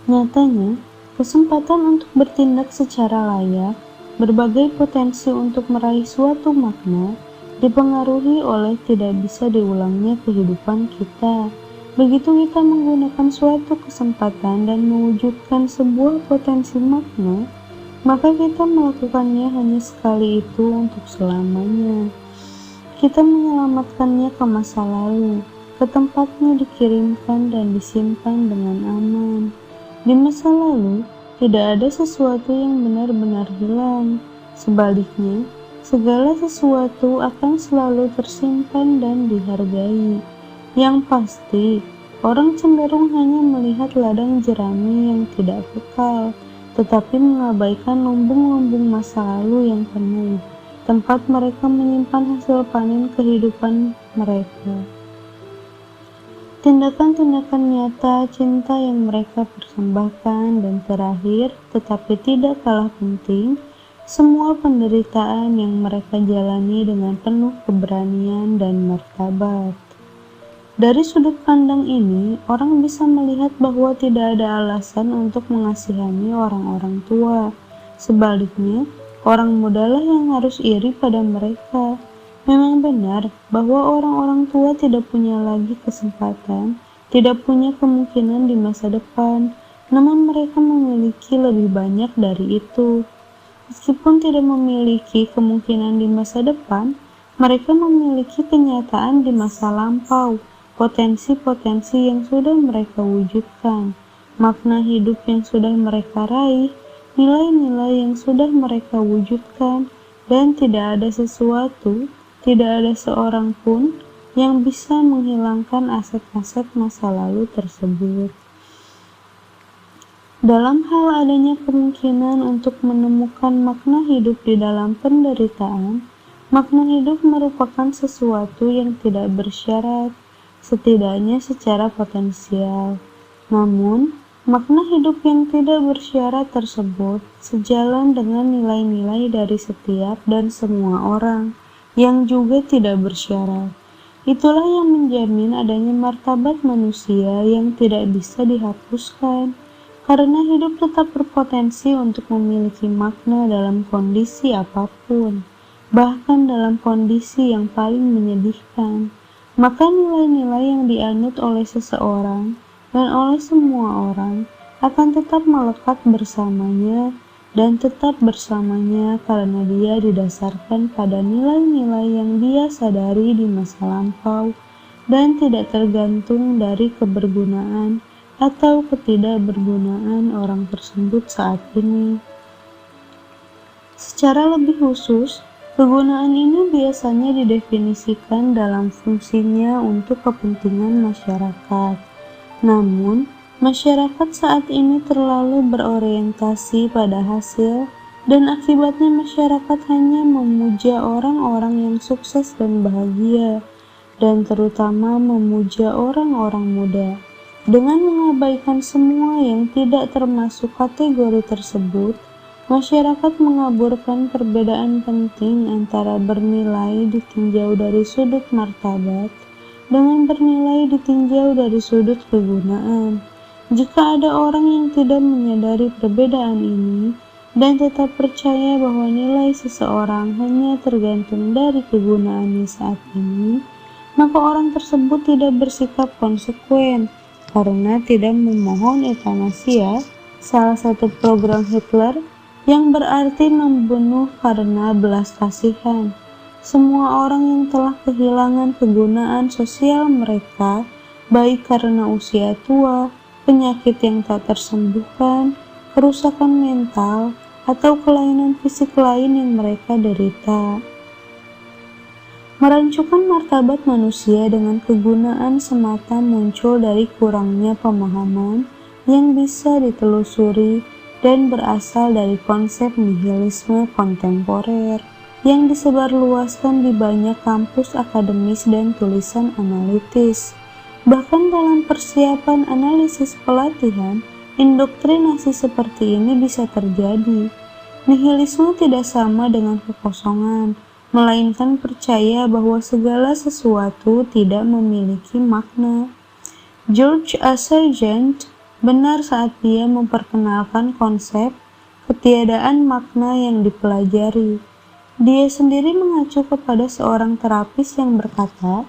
Speaker 2: Nyatanya, kesempatan untuk bertindak secara layak, berbagai potensi untuk meraih suatu makna, dipengaruhi oleh tidak bisa diulangnya kehidupan kita. Begitu kita menggunakan suatu kesempatan dan mewujudkan sebuah potensi makna, maka kita melakukannya hanya sekali itu untuk selamanya. Kita menyelamatkannya ke masa lalu, ke tempatnya dikirimkan dan disimpan dengan aman. Di masa lalu, tidak ada sesuatu yang benar-benar hilang. Sebaliknya, segala sesuatu akan selalu tersimpan dan dihargai. Yang pasti, orang cenderung hanya melihat ladang jerami yang tidak kekal, tetapi mengabaikan lumbung-lumbung masa lalu yang penuh, tempat mereka menyimpan hasil panen kehidupan mereka. Tindakan-tindakan nyata cinta yang mereka persembahkan, dan terakhir, tetapi tidak kalah penting, semua penderitaan yang mereka jalani dengan penuh keberanian dan martabat. Dari sudut pandang ini, orang bisa melihat bahwa tidak ada alasan untuk mengasihani orang-orang tua. Sebaliknya, orang mudalah yang harus iri pada mereka. Memang benar bahwa orang-orang tua tidak punya lagi kesempatan, tidak punya kemungkinan di masa depan, namun mereka memiliki lebih banyak dari itu. Meskipun tidak memiliki kemungkinan di masa depan, mereka memiliki kenyataan di masa lampau, potensi-potensi yang sudah mereka wujudkan, makna hidup yang sudah mereka raih, nilai-nilai yang sudah mereka wujudkan, dan tidak ada sesuatu, tidak ada seorang pun yang bisa menghilangkan aset-aset masa lalu tersebut. Dalam hal adanya kemungkinan untuk menemukan makna hidup di dalam penderitaan, makna hidup merupakan sesuatu yang tidak bersyarat, setidaknya secara potensial. Namun, makna hidup yang tidak bersyarat tersebut sejalan dengan nilai-nilai dari setiap dan semua orang yang juga tidak bersyarat. Itulah yang menjamin adanya martabat manusia yang tidak bisa dihapuskan, karena hidup tetap berpotensi untuk memiliki makna dalam kondisi apapun, bahkan dalam kondisi yang paling menyedihkan. Maka nilai-nilai yang dianut oleh seseorang dan oleh semua orang akan tetap melekat bersamanya dan tetap bersamanya karena dia didasarkan pada nilai-nilai yang dia sadari di masa lampau dan tidak tergantung dari kebergunaan atau ketidakbergunaan orang tersebut saat ini. Secara lebih khusus, kegunaan ini biasanya didefinisikan dalam fungsinya untuk kepentingan masyarakat. Namun, masyarakat saat ini terlalu berorientasi pada hasil, dan akibatnya masyarakat hanya memuja orang-orang yang sukses dan bahagia, dan terutama memuja orang-orang muda. Dengan mengabaikan semua yang tidak termasuk kategori tersebut, masyarakat mengaburkan perbedaan penting antara bernilai ditinjau dari sudut martabat dengan bernilai ditinjau dari sudut kegunaan. Jika ada orang yang tidak menyadari perbedaan ini dan tetap percaya bahwa nilai seseorang hanya tergantung dari kegunaannya saat ini, maka orang tersebut tidak bersikap konsekuen karena tidak memohon euthanasia, salah satu program Hitler yang berarti membunuh karena belas kasihan. Semua orang yang telah kehilangan kegunaan sosial mereka, baik karena usia tua, penyakit yang tak tersembuhkan, kerusakan mental, atau kelainan fisik lain yang mereka derita. Merancukan martabat manusia dengan kegunaan semata muncul dari kurangnya pemahaman yang bisa ditelusuri dan berasal dari konsep nihilisme kontemporer yang disebarluaskan di banyak kampus akademis dan tulisan analitis. Bahkan dalam persiapan analisis pelatihan, indoktrinasi seperti ini bisa terjadi. Nihilisme tidak sama dengan kekosongan, melainkan percaya bahwa segala sesuatu tidak memiliki makna. George A. Sargent benar saat dia memperkenalkan konsep ketiadaan makna yang dipelajari. Dia sendiri mengacu kepada seorang terapis yang berkata,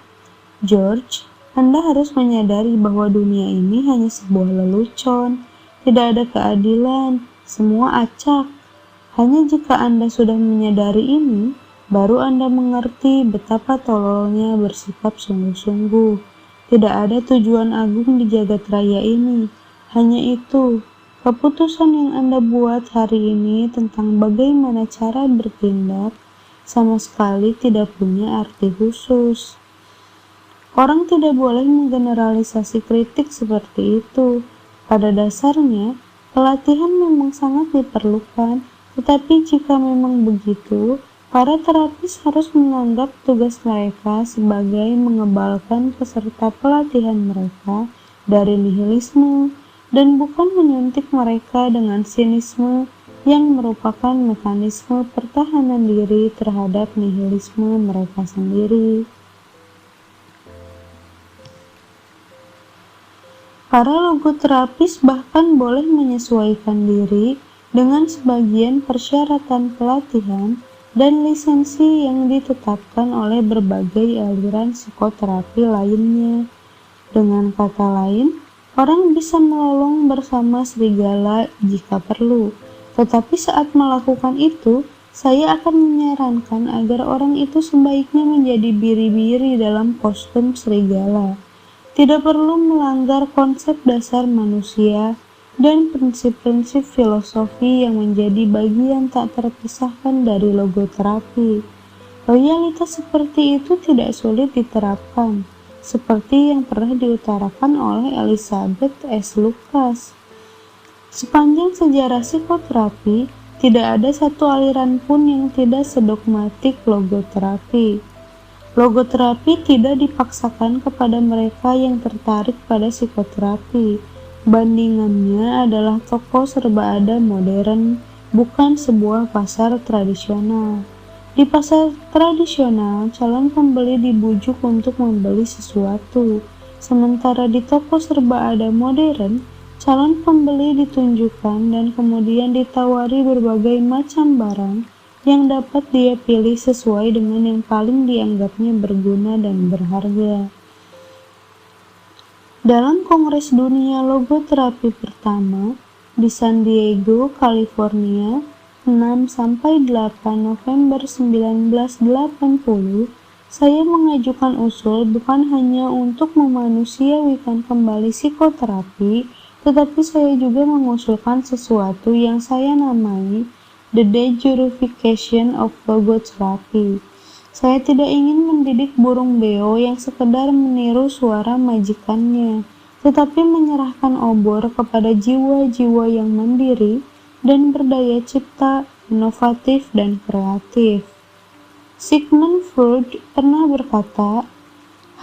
Speaker 2: "George, Anda harus menyadari bahwa dunia ini hanya sebuah lelucon. Tidak ada keadilan, semua acak. Hanya jika Anda sudah menyadari ini, baru Anda mengerti betapa tololnya bersikap sungguh-sungguh. Tidak ada tujuan agung di jagat raya ini. Hanya itu, keputusan yang Anda buat hari ini tentang bagaimana cara bertindak sama sekali tidak punya arti khusus." Orang tidak boleh menggeneralisasi kritik seperti itu. Pada dasarnya, pelatihan memang sangat diperlukan, tetapi jika memang begitu, para terapis harus menganggap tugas mereka sebagai mengebalkan peserta pelatihan mereka dari nihilisme dan bukan menyuntik mereka dengan sinisme yang merupakan mekanisme pertahanan diri terhadap nihilisme mereka sendiri. Para logoterapis bahkan boleh menyesuaikan diri dengan sebagian persyaratan pelatihan dan lisensi yang ditetapkan oleh berbagai aliran psikoterapi lainnya. Dengan kata lain, orang bisa melolong bersama serigala jika perlu, tetapi saat melakukan itu, saya akan menyarankan agar orang itu sebaiknya menjadi biri-biri dalam kostum serigala. Tidak perlu melanggar konsep dasar manusia dan prinsip-prinsip filosofi yang menjadi bagian tak terpisahkan dari logoterapi. Loyalitas seperti itu tidak sulit diterapkan, seperti yang pernah diutarakan oleh Elizabeth S. Lucas. Sepanjang sejarah psikoterapi, tidak ada satu aliran pun yang tidak sedogmatik logoterapi. Logoterapi tidak dipaksakan kepada mereka yang tertarik pada psikoterapi. Bandingannya adalah toko serba ada modern, bukan sebuah pasar tradisional. Di pasar tradisional, calon pembeli dibujuk untuk membeli sesuatu. Sementara di toko serba ada modern, calon pembeli ditunjukkan dan kemudian ditawari berbagai macam barang yang dapat dia pilih sesuai dengan yang paling dianggapnya berguna dan berharga. Dalam Kongres Dunia Logoterapi pertama di San Diego, California, 6-8 November 1980, saya mengajukan usul bukan hanya untuk memanusiawikan kembali psikoterapi, tetapi saya juga mengusulkan sesuatu yang saya namai The De-jurification of Logotherapy. Saya tidak ingin mendidik burung beo yang sekedar meniru suara majikannya, tetapi menyerahkan obor kepada jiwa-jiwa yang mandiri dan berdaya cipta, inovatif, dan kreatif. Sigmund Freud pernah berkata,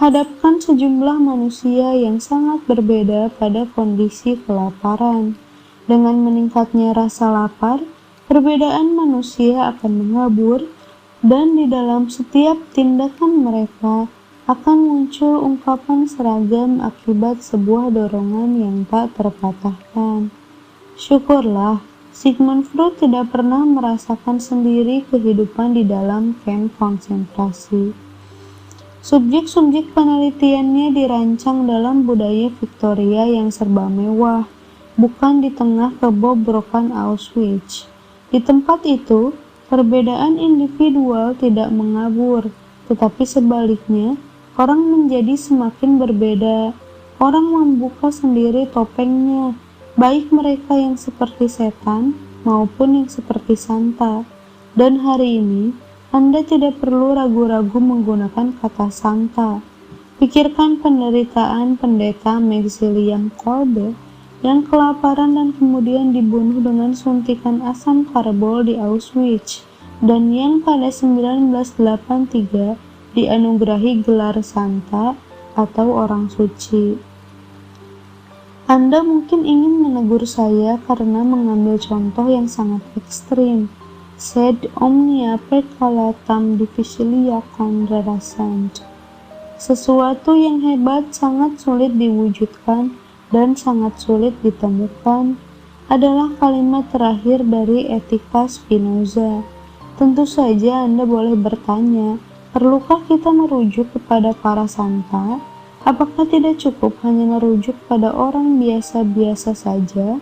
Speaker 2: "Hadapkan sejumlah manusia yang sangat berbeda pada kondisi kelaparan. Dengan meningkatnya rasa lapar, perbedaan manusia akan mengabur, dan di dalam setiap tindakan mereka akan muncul ungkapan seragam akibat sebuah dorongan yang tak terpatahkan." Syukurlah, Sigmund Freud tidak pernah merasakan sendiri kehidupan di dalam kamp konsentrasi. Subjek-subjek penelitiannya dirancang dalam budaya Victoria yang serba mewah, bukan di tengah kebobrokan Auschwitz. Di tempat itu, perbedaan individual tidak mengabur, tetapi sebaliknya, orang menjadi semakin berbeda. Orang membuka sendiri topengnya, baik mereka yang seperti setan maupun yang seperti santa. Dan hari ini, Anda tidak perlu ragu-ragu menggunakan kata santa. Pikirkan penderitaan pendeta Maximilian Kolbe yang kelaparan dan kemudian dibunuh dengan suntikan asam karbol di Auschwitz, dan yang pada 1983 dianugerahi gelar santa atau orang suci. Anda mungkin ingin menegur saya karena mengambil contoh yang sangat ekstrim. sed omnia percalatam difficilia contrarasant. Sesuatu yang hebat sangat sulit diwujudkan dan sangat sulit ditemukan adalah kalimat terakhir dari Etika Spinoza. Tentu saja Anda boleh bertanya, perlukah kita merujuk kepada para santa? Apakah tidak cukup hanya merujuk pada orang biasa-biasa saja?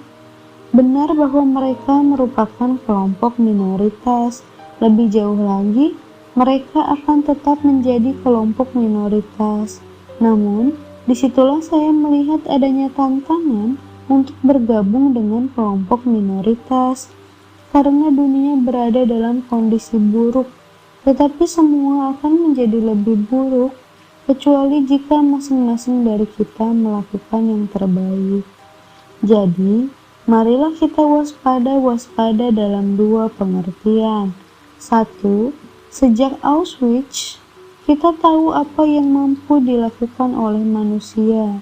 Speaker 2: Benar bahwa mereka merupakan kelompok minoritas. Lebih jauh lagi, mereka akan tetap menjadi kelompok minoritas. Namun, disitulah saya melihat adanya tantangan untuk bergabung dengan kelompok minoritas, karena dunia berada dalam kondisi buruk, tetapi semua akan menjadi lebih buruk, kecuali jika masing-masing dari kita melakukan yang terbaik. Jadi, marilah kita waspada dalam dua pengertian. 1. Sejak Auschwitz, kita tahu apa yang mampu dilakukan oleh manusia.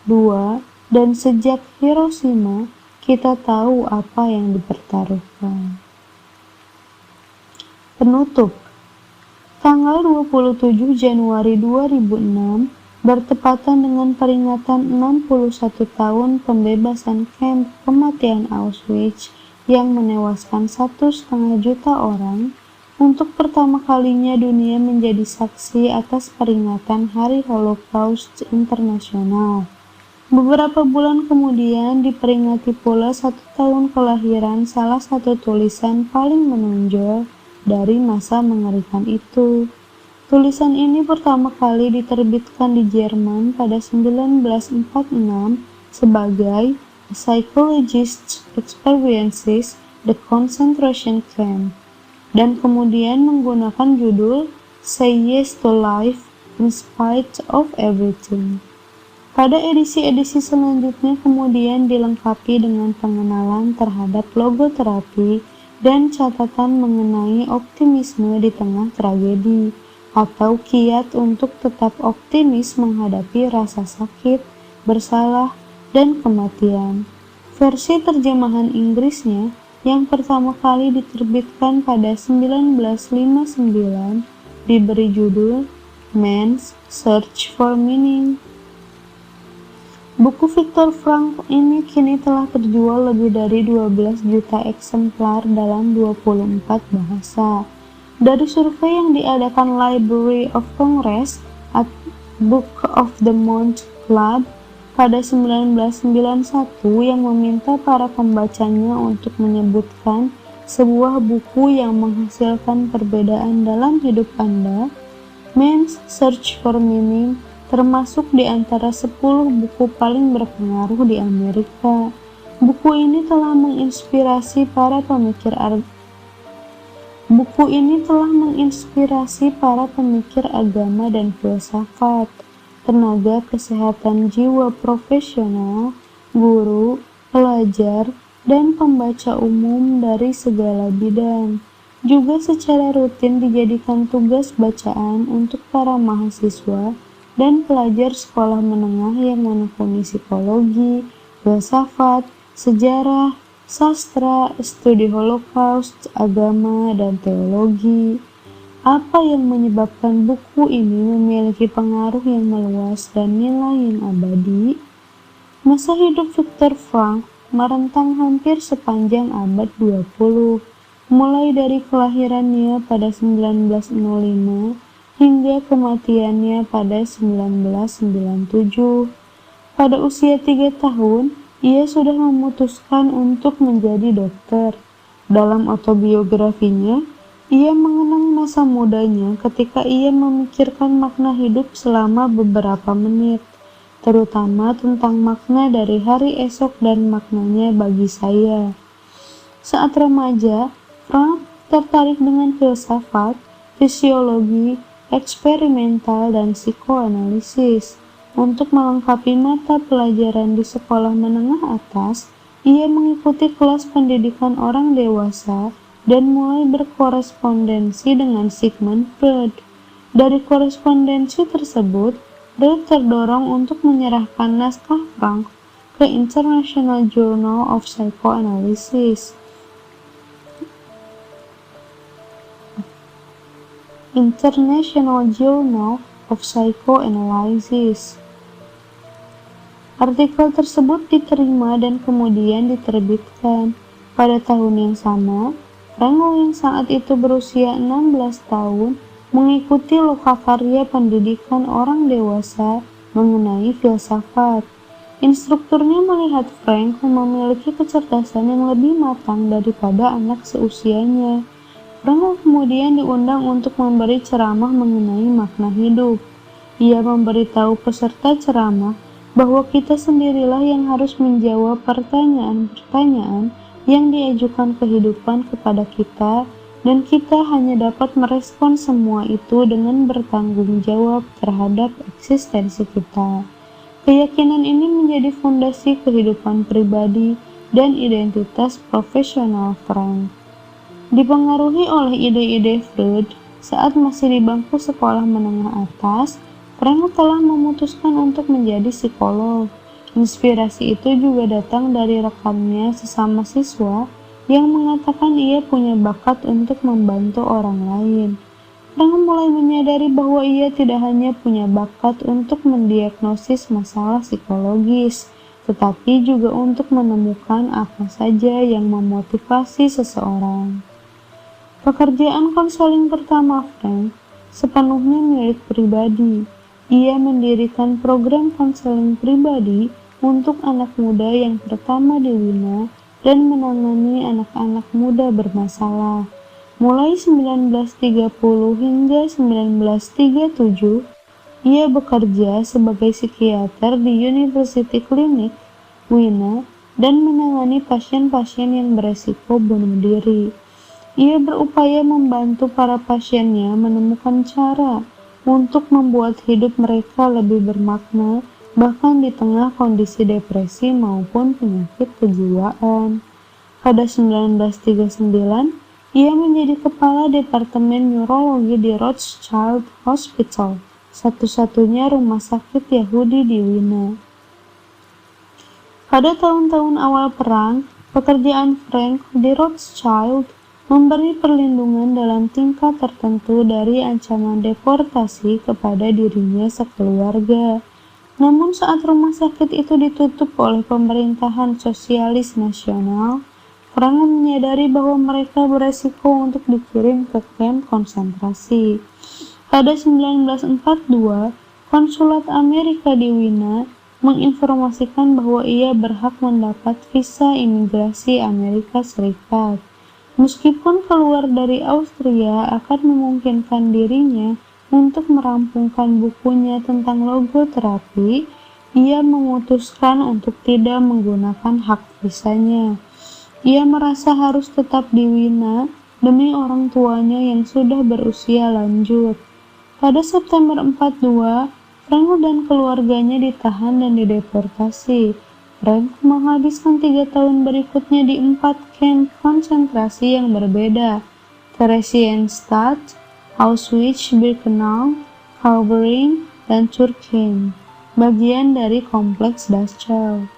Speaker 2: 2. Dan sejak Hiroshima, kita tahu apa yang dipertaruhkan. Penutup. Tanggal 27 Januari 2006 bertepatan dengan peringatan 61 tahun pembebasan kamp kematian Auschwitz yang menewaskan 1,5 juta orang. Untuk pertama kalinya dunia menjadi saksi atas peringatan Hari Holocaust Internasional. Beberapa bulan kemudian diperingati pula 1 tahun kelahiran salah satu tulisan paling menonjol dari masa mengerikan itu. Tulisan ini pertama kali diterbitkan di Jerman pada 1946 sebagai A Psychologist's Experiences the Concentration Camp, dan kemudian menggunakan judul Say Yes to Life in Spite of Everything. Pada edisi-edisi selanjutnya kemudian dilengkapi dengan pengenalan terhadap logoterapi dan catatan mengenai optimisme di tengah tragedi, atau kiat untuk tetap optimis menghadapi rasa sakit, bersalah, dan kematian. Versi terjemahan Inggrisnya yang pertama kali diterbitkan pada 1959 diberi judul Man's Search for Meaning. Buku Viktor Frankl ini kini telah terjual lebih dari 12 juta eksemplar dalam 24 bahasa. Dari survei yang diadakan Library of Congress at Book of the Month Club pada 1991 yang meminta para pembacanya untuk menyebutkan sebuah buku yang menghasilkan perbedaan dalam hidup Anda, Man's Search for Meaning termasuk di antara 10 buku paling berpengaruh di Amerika. Buku ini telah menginspirasi para pemikir agama dan filsafat, tenaga kesehatan jiwa profesional, guru, pelajar, dan pembaca umum dari segala bidang. Juga secara rutin dijadikan tugas bacaan untuk para mahasiswa dan pelajar sekolah menengah yang menekuni psikologi, filsafat, sejarah, sastra, studi Holocaust, agama, dan teologi. Apa yang menyebabkan buku ini memiliki pengaruh yang meluas dan nilai yang abadi? Masa hidup Viktor Frankl merentang hampir sepanjang abad 20, mulai dari kelahirannya pada 1905 hingga kematiannya pada 1997. Pada usia 3 tahun, ia sudah memutuskan untuk menjadi dokter. Dalam autobiografinya, ia mengenang masa mudanya ketika ia memikirkan makna hidup selama beberapa menit, terutama tentang makna dari hari esok dan maknanya bagi saya. Saat remaja, Frank tertarik dengan filsafat, fisiologi, eksperimental, dan psikoanalisis. Untuk melengkapi mata pelajaran di sekolah menengah atas, ia mengikuti kelas pendidikan orang dewasa dan mulai berkorespondensi dengan Sigmund Freud. Dari korespondensi tersebut, Freud terdorong untuk menyerahkan naskah Frankl ke International Journal of Psychoanalysis. International Journal of Psychoanalysis. Artikel tersebut diterima dan kemudian diterbitkan. Pada tahun yang sama, Frank yang saat itu berusia 16 tahun mengikuti lokakarya pendidikan orang dewasa mengenai filsafat. Instrukturnya melihat Frank memiliki kecerdasan yang lebih matang daripada anak seusianya. Frank kemudian diundang untuk memberi ceramah mengenai makna hidup. Ia memberitahu peserta ceramah bahwa kita sendirilah yang harus menjawab pertanyaan-pertanyaan yang diajukan kehidupan kepada kita, dan kita hanya dapat merespon semua itu dengan bertanggung jawab terhadap eksistensi kita. Keyakinan ini menjadi fondasi kehidupan pribadi dan identitas profesional Frank. Dipengaruhi oleh ide-ide Freud, saat masih di bangku sekolah menengah atas, Frank telah memutuskan untuk menjadi psikolog. Inspirasi itu juga datang dari rekannya sesama siswa yang mengatakan ia punya bakat untuk membantu orang lain. Frank mulai menyadari bahwa ia tidak hanya punya bakat untuk mendiagnosis masalah psikologis, tetapi juga untuk menemukan apa saja yang memotivasi seseorang. Pekerjaan konseling pertama Frank sepenuhnya milik pribadi. Ia mendirikan program konseling pribadi untuk anak muda yang pertama di Wina dan menangani anak-anak muda bermasalah. Mulai 1930 hingga 1937, ia bekerja sebagai psikiater di University Clinic, Wina, dan menangani pasien-pasien yang beresiko bunuh diri. Ia berupaya membantu para pasiennya menemukan cara untuk membuat hidup mereka lebih bermakna, bahkan di tengah kondisi depresi maupun penyakit kejiwaan. Pada 1939, ia menjadi kepala Departemen Neurologi di Rothschild Hospital, satu-satunya rumah sakit Yahudi di Wina. Pada tahun-tahun awal perang, pekerjaan Frank di Rothschild memberi perlindungan dalam tingkat tertentu dari ancaman deportasi kepada dirinya sekeluarga. Namun saat rumah sakit itu ditutup oleh pemerintahan sosialis nasional, Frank menyadari bahwa mereka beresiko untuk dikirim ke kamp konsentrasi. Pada 1942, Konsulat Amerika di Wina menginformasikan bahwa ia berhak mendapat visa imigrasi Amerika Serikat. Meskipun keluar dari Austria akan memungkinkan dirinya untuk merampungkan bukunya tentang logoterapi, ia memutuskan untuk tidak menggunakan hak visanya. Ia merasa harus tetap di Wina demi orang tuanya yang sudah berusia lanjut. Pada September 42, Frank dan keluarganya ditahan dan dideportasi. Frank menghabiskan 3 tahun berikutnya di 4 kamp konsentrasi yang berbeda: Theresienstadt, Auschwitz-Birkenau, Kaufering, dan Turkheim, bagian dari kompleks Dachau.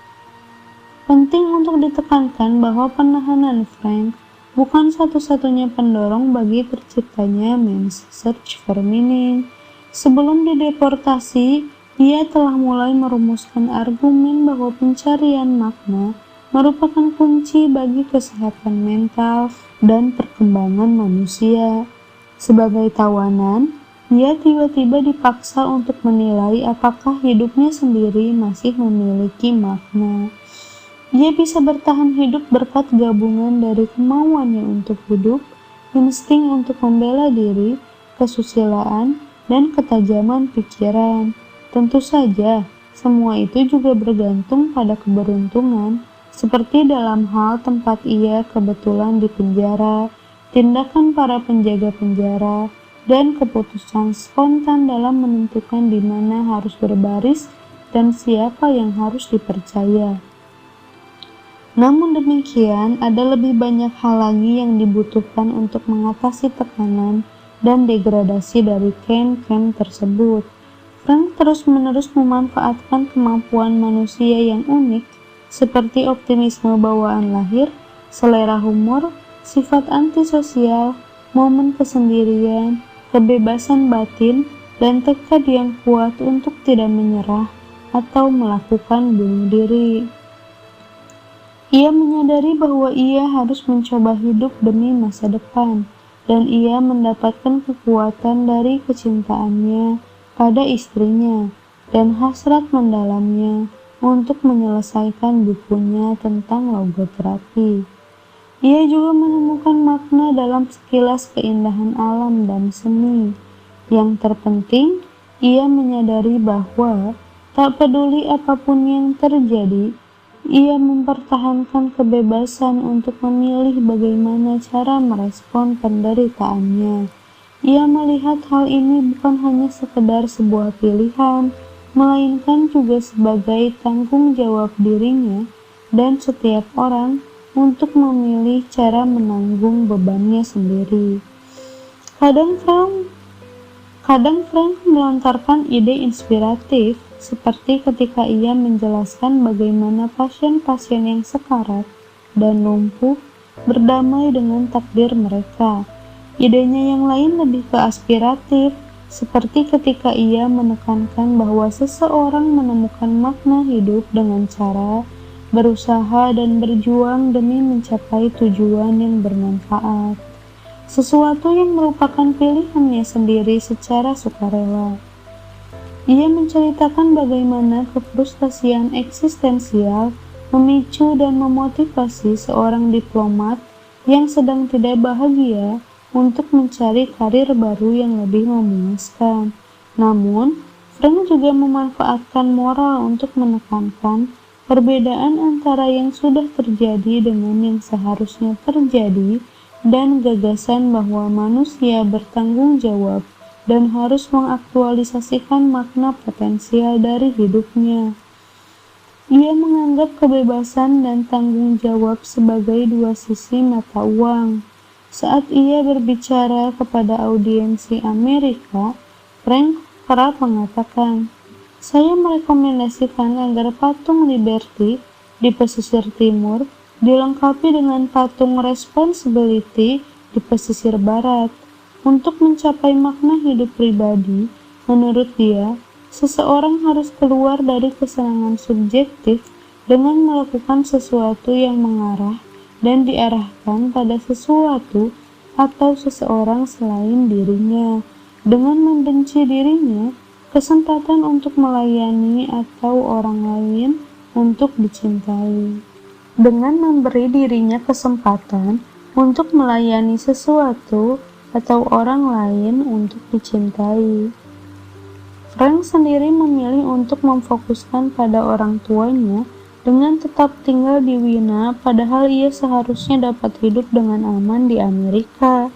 Speaker 2: Penting untuk ditekankan bahwa penahanan Frank bukan satu-satunya pendorong bagi terciptanya Men's Search for Meaning. Sebelum dideportasi, ia telah mulai merumuskan argumen bahwa pencarian makna merupakan kunci bagi kesehatan mental dan perkembangan manusia. Sebagai tawanan, ia tiba-tiba dipaksa untuk menilai apakah hidupnya sendiri masih memiliki makna. Ia bisa bertahan hidup berkat gabungan dari kemauannya untuk hidup, insting untuk membela diri, kesusilaan, dan ketajaman pikiran. Tentu saja, semua itu juga bergantung pada keberuntungan, seperti dalam hal tempat ia kebetulan di penjara, tindakan para penjaga penjara, dan keputusan spontan dalam menentukan di mana harus berbaris dan siapa yang harus dipercaya. Namun demikian, ada lebih banyak hal lagi yang dibutuhkan untuk mengatasi tekanan dan degradasi dari kamp-kamp tersebut. Frank terus-menerus memanfaatkan kemampuan manusia yang unik, seperti optimisme bawaan lahir, selera humor, sifat antisosial, momen kesendirian, kebebasan batin, dan tekad yang kuat untuk tidak menyerah atau melakukan bunuh diri. Ia menyadari bahwa ia harus mencoba hidup demi masa depan, dan ia mendapatkan kekuatan dari kecintaannya pada istrinya dan hasrat mendalamnya untuk menyelesaikan bukunya tentang logoterapi. Ia juga menemukan makna dalam sekilas keindahan alam dan seni. Yang terpenting, ia menyadari bahwa tak peduli apapun yang terjadi, ia mempertahankan kebebasan untuk memilih bagaimana cara merespon penderitaannya. Ia melihat hal ini bukan hanya sekedar sebuah pilihan, melainkan juga sebagai tanggung jawab dirinya dan setiap orang untuk memilih cara menanggung bebannya sendiri. Kadang Frank melontarkan ide inspiratif, seperti ketika ia menjelaskan bagaimana pasien-pasien yang sekarat dan lumpuh berdamai dengan takdir mereka. Idenya yang lain lebih ke aspiratif, seperti ketika ia menekankan bahwa seseorang menemukan makna hidup dengan cara berusaha dan berjuang demi mencapai tujuan yang bermanfaat, sesuatu yang merupakan pilihannya sendiri secara sukarela. Ia menceritakan bagaimana kefrustasian eksistensial memicu dan memotivasi seorang diplomat yang sedang tidak bahagia untuk mencari karir baru yang lebih memuaskan. Namun, Frank juga memanfaatkan moral untuk menekankan perbedaan antara yang sudah terjadi dengan yang seharusnya terjadi, dan gagasan bahwa manusia bertanggung jawab dan harus mengaktualisasikan makna potensial dari hidupnya. Ia menganggap kebebasan dan tanggung jawab sebagai dua sisi mata uang. Saat ia berbicara kepada audiensi Amerika, Frank kerap mengatakan, "Saya merekomendasikan agar patung Liberty di pesisir timur dilengkapi dengan patung Responsibility di pesisir barat. Untuk mencapai makna hidup pribadi, menurut dia, seseorang harus keluar dari kesenangan subjektif dengan melakukan sesuatu yang mengarah dan diarahkan pada sesuatu atau seseorang selain dirinya. Dengan membenci dirinya, kesempatan untuk melayani atau orang lain untuk dicintai. Dengan memberi dirinya kesempatan untuk melayani sesuatu atau orang lain untuk dicintai. Frank sendiri memilih untuk memfokuskan pada orang tuanya dengan tetap tinggal di Wina, padahal ia seharusnya dapat hidup dengan aman di Amerika.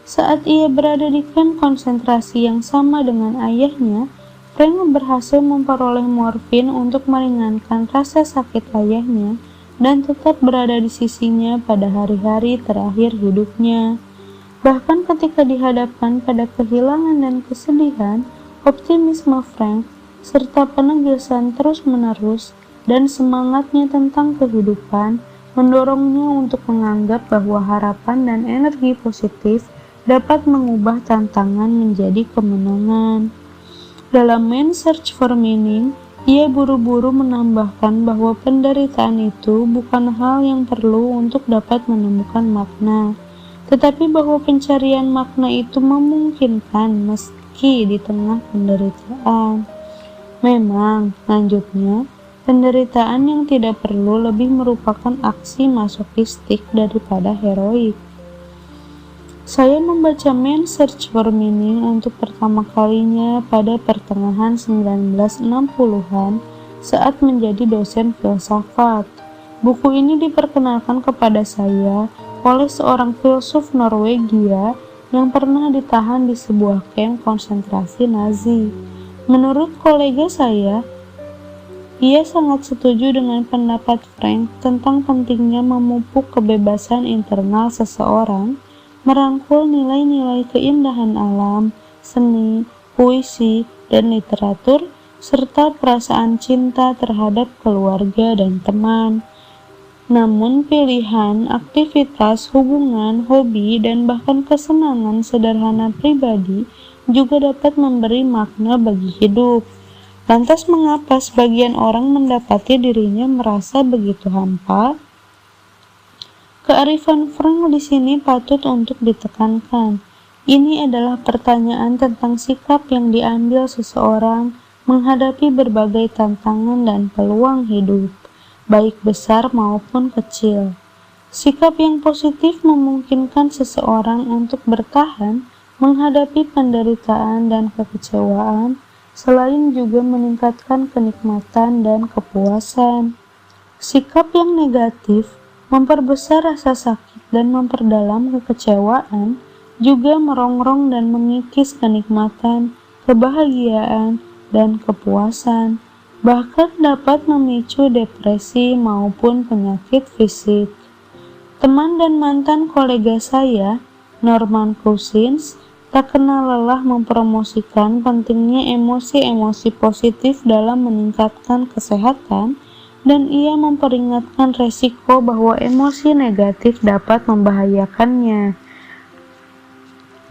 Speaker 2: Saat ia berada di kamp konsentrasi yang sama dengan ayahnya, Frank berhasil memperoleh morfin untuk meringankan rasa sakit ayahnya dan tetap berada di sisinya pada hari-hari terakhir hidupnya. Bahkan ketika dihadapkan pada kehilangan dan kesedihan, optimisme Frank serta penegasan terus-menerus dan semangatnya tentang kehidupan mendorongnya untuk menganggap bahwa harapan dan energi positif dapat mengubah tantangan menjadi kemenangan. Dalam Man's Search for Meaning, ia buru-buru menambahkan bahwa penderitaan itu bukan hal yang perlu untuk dapat menemukan makna, tetapi bahwa pencarian makna itu memungkinkan meski di tengah penderitaan. Memang, lanjutnya, penderitaan yang tidak perlu lebih merupakan aksi masokistik daripada heroik. Saya membaca Man's Search for Meaning untuk pertama kalinya pada pertengahan 1960-an saat menjadi dosen filsafat. Buku ini diperkenalkan kepada saya oleh seorang filsuf Norwegia yang pernah ditahan di sebuah kamp konsentrasi Nazi. Menurut kolega saya, ia sangat setuju dengan pendapat Frank tentang pentingnya memupuk kebebasan internal seseorang, merangkul nilai-nilai keindahan alam, seni, puisi, dan literatur, serta perasaan cinta terhadap keluarga dan teman. Namun pilihan, aktivitas, hubungan, hobi, dan bahkan kesenangan sederhana pribadi juga dapat memberi makna bagi hidup. Lantas mengapa sebagian orang mendapati dirinya merasa begitu hampa? Kearifan Frank di sini patut untuk ditekankan. Ini adalah pertanyaan tentang sikap yang diambil seseorang menghadapi berbagai tantangan dan peluang hidup, baik besar maupun kecil. Sikap yang positif memungkinkan seseorang untuk bertahan menghadapi penderitaan dan kekecewaan, selain juga meningkatkan kenikmatan dan kepuasan. Sikap yang negatif memperbesar rasa sakit dan memperdalam kekecewaan, juga merongrong dan mengikis kenikmatan, kebahagiaan, dan kepuasan, bahkan dapat memicu depresi maupun penyakit fisik. Teman dan mantan kolega saya, Norman Cousins, tak kenal lelah mempromosikan pentingnya emosi-emosi positif dalam meningkatkan kesehatan, dan ia memperingatkan resiko bahwa emosi negatif dapat membahayakannya.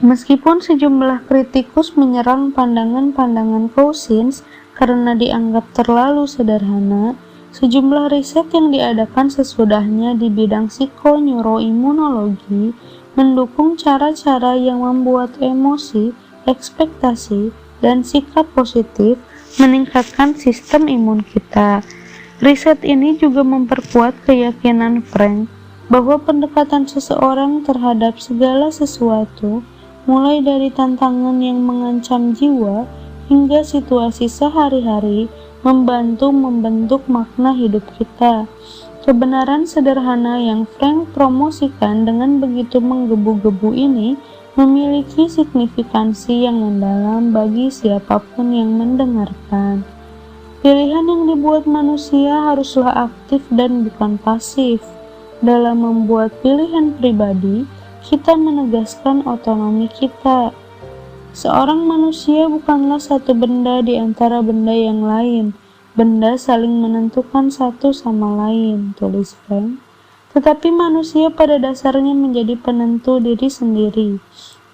Speaker 2: Meskipun sejumlah kritikus menyerang pandangan-pandangan Cousins karena dianggap terlalu sederhana, sejumlah riset yang diadakan sesudahnya di bidang psikoneuroimunologi mendukung cara-cara yang membuat emosi, ekspektasi, dan sikap positif meningkatkan sistem imun kita. Riset ini juga memperkuat keyakinan Frank bahwa pendekatan seseorang terhadap segala sesuatu, mulai dari tantangan yang mengancam jiwa hingga situasi sehari-hari, membantu membentuk makna hidup kita. Kebenaran sederhana yang Frank promosikan dengan begitu menggebu-gebu ini memiliki signifikansi yang mendalam bagi siapapun yang mendengarkan. Pilihan yang dibuat manusia haruslah aktif dan bukan pasif. Dalam membuat pilihan pribadi, kita menegaskan otonomi kita. Seorang manusia bukanlah satu benda di antara benda yang lain. Benda saling menentukan satu sama lain, tulis Frank. Tetapi manusia pada dasarnya menjadi penentu diri sendiri.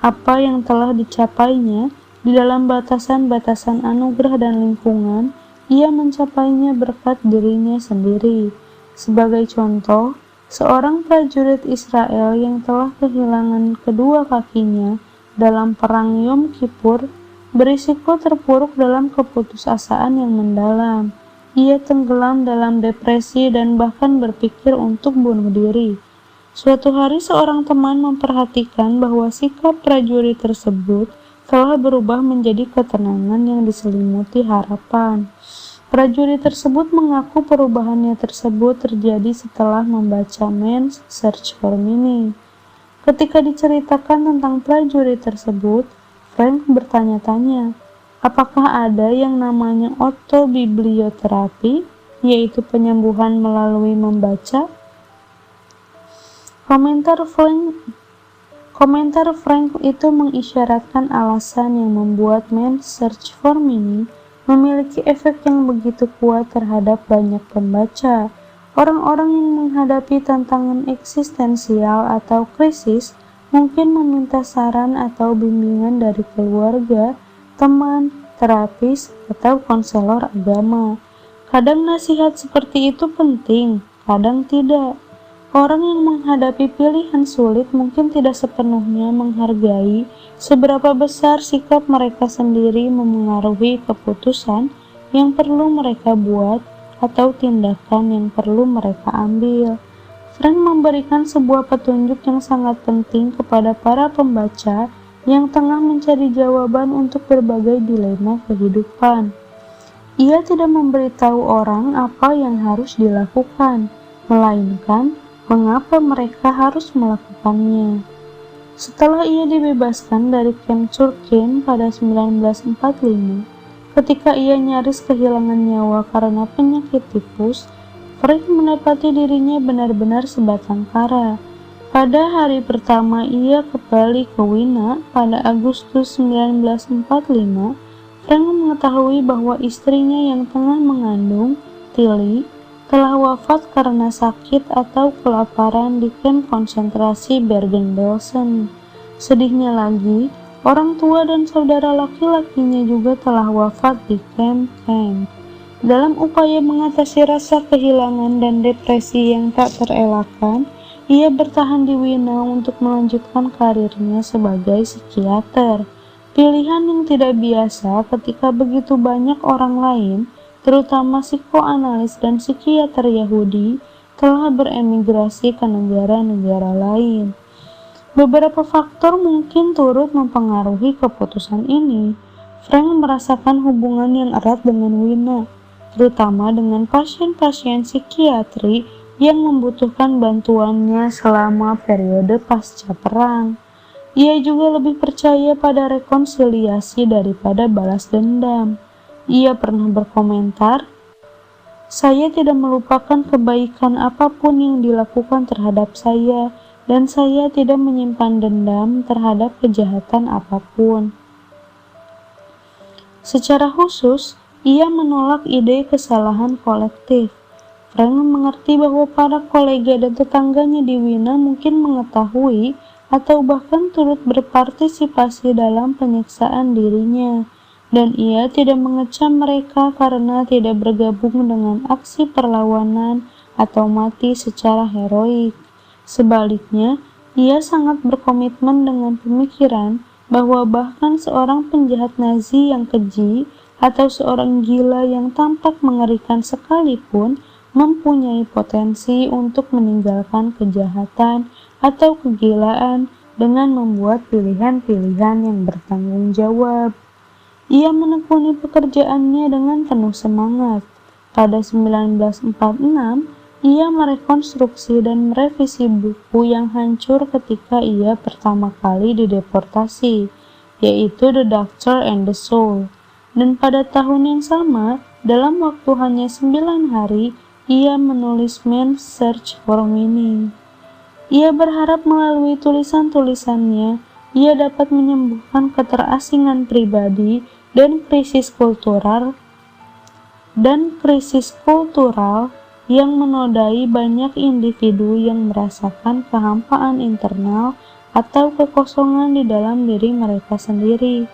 Speaker 2: Apa yang telah dicapainya di dalam batasan-batasan anugerah dan lingkungan, ia mencapainya berkat dirinya sendiri. Sebagai contoh, seorang prajurit Israel yang telah kehilangan kedua kakinya dalam perang Yom Kippur berisiko terpuruk dalam keputusasaan yang mendalam. Ia tenggelam dalam depresi dan bahkan berpikir untuk bunuh diri. Suatu hari seorang teman memperhatikan bahwa sikap prajurit tersebut telah berubah menjadi ketenangan yang diselimuti harapan. Prajurit tersebut mengaku perubahannya tersebut terjadi setelah membaca Man's Search for Meaning. Ketika diceritakan tentang prajurit tersebut, Frank bertanya-tanya, apakah ada yang namanya autobiblioterapi, yaitu penyembuhan melalui membaca? Komentar Frank itu mengisyaratkan alasan yang membuat Man's Search for Meaning memiliki efek yang begitu kuat terhadap banyak pembaca. Orang-orang yang menghadapi tantangan eksistensial atau krisis mungkin meminta saran atau bimbingan dari keluarga, teman, terapis, atau konselor agama. Kadang nasihat seperti itu penting, kadang tidak. Orang yang menghadapi pilihan sulit mungkin tidak sepenuhnya menghargai seberapa besar sikap mereka sendiri memengaruhi keputusan yang perlu mereka buat atau tindakan yang perlu mereka ambil. Frank memberikan sebuah petunjuk yang sangat penting kepada para pembaca yang tengah mencari jawaban untuk berbagai dilema kehidupan. Ia tidak memberitahu orang apa yang harus dilakukan, melainkan mengapa mereka harus melakukannya. Setelah ia dibebaskan dari kamp Churchill pada 1945, ketika ia nyaris kehilangan nyawa karena penyakit tifus, Frank mendapati dirinya benar-benar sebatang kara. Pada hari pertama ia kembali ke Wina pada Agustus 1945, Frank mengetahui bahwa istrinya yang tengah mengandung, Tilly, telah wafat karena sakit atau kelaparan di kamp konsentrasi Bergen-Belsen. Sedihnya lagi, orang tua dan saudara laki-lakinya juga telah wafat di kamp-kamp. Dalam upaya mengatasi rasa kehilangan dan depresi yang tak terelakkan, ia bertahan di Wina untuk melanjutkan karirnya sebagai psikiater. Pilihan yang tidak biasa ketika begitu banyak orang lain, terutama psikoanalis dan psikiater Yahudi, telah beremigrasi ke negara-negara lain. Beberapa faktor mungkin turut mempengaruhi keputusan ini. Frank merasakan hubungan yang erat dengan Wina, terutama dengan pasien-pasien psikiatri yang membutuhkan bantuannya selama periode pasca perang. Ia juga lebih percaya pada rekonsiliasi daripada balas dendam. Ia pernah berkomentar, "Saya tidak melupakan kebaikan apapun yang dilakukan terhadap saya, dan saya tidak menyimpan dendam terhadap kejahatan apapun." Secara khusus, ia menolak ide kesalahan kolektif. Frank mengerti bahwa para kolega dan tetangganya di Wina mungkin mengetahui atau bahkan turut berpartisipasi dalam penyiksaan dirinya, dan ia tidak mengecam mereka karena tidak bergabung dengan aksi perlawanan atau mati secara heroik. Sebaliknya, ia sangat berkomitmen dengan pemikiran bahwa bahkan seorang penjahat Nazi yang keji atau seorang gila yang tampak mengerikan sekalipun mempunyai potensi untuk meninggalkan kejahatan atau kegilaan dengan membuat pilihan-pilihan yang bertanggung jawab. Ia menekuni pekerjaannya dengan penuh semangat. Pada 1946, ia merekonstruksi dan merevisi buku yang hancur ketika ia pertama kali dideportasi, yaitu The Doctor and the Soul. Dan pada tahun yang sama, dalam waktu hanya 9 hari, ia menulis Man's Search for Meaning. Ia berharap melalui tulisan-tulisannya, ia dapat menyembuhkan keterasingan pribadi dan krisis kultural yang menodai banyak individu yang merasakan kehampaan internal atau kekosongan di dalam diri mereka sendiri.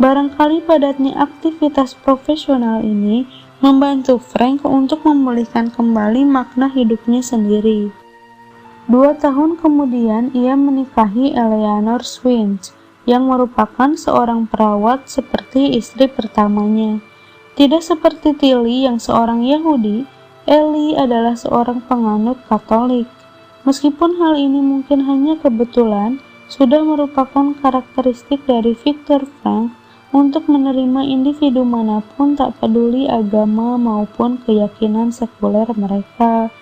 Speaker 2: Barangkali padatnya aktivitas profesional ini membantu Frank untuk memulihkan kembali makna hidupnya sendiri. 2 tahun kemudian ia menikahi Eleanor Swinch, yang merupakan seorang perawat seperti istri pertamanya. Tidak seperti Tilly yang seorang Yahudi, Ellie adalah seorang penganut Katolik. Meskipun hal ini mungkin hanya kebetulan, sudah merupakan karakteristik dari Viktor Frankl untuk menerima individu manapun tak peduli agama maupun keyakinan sekuler mereka.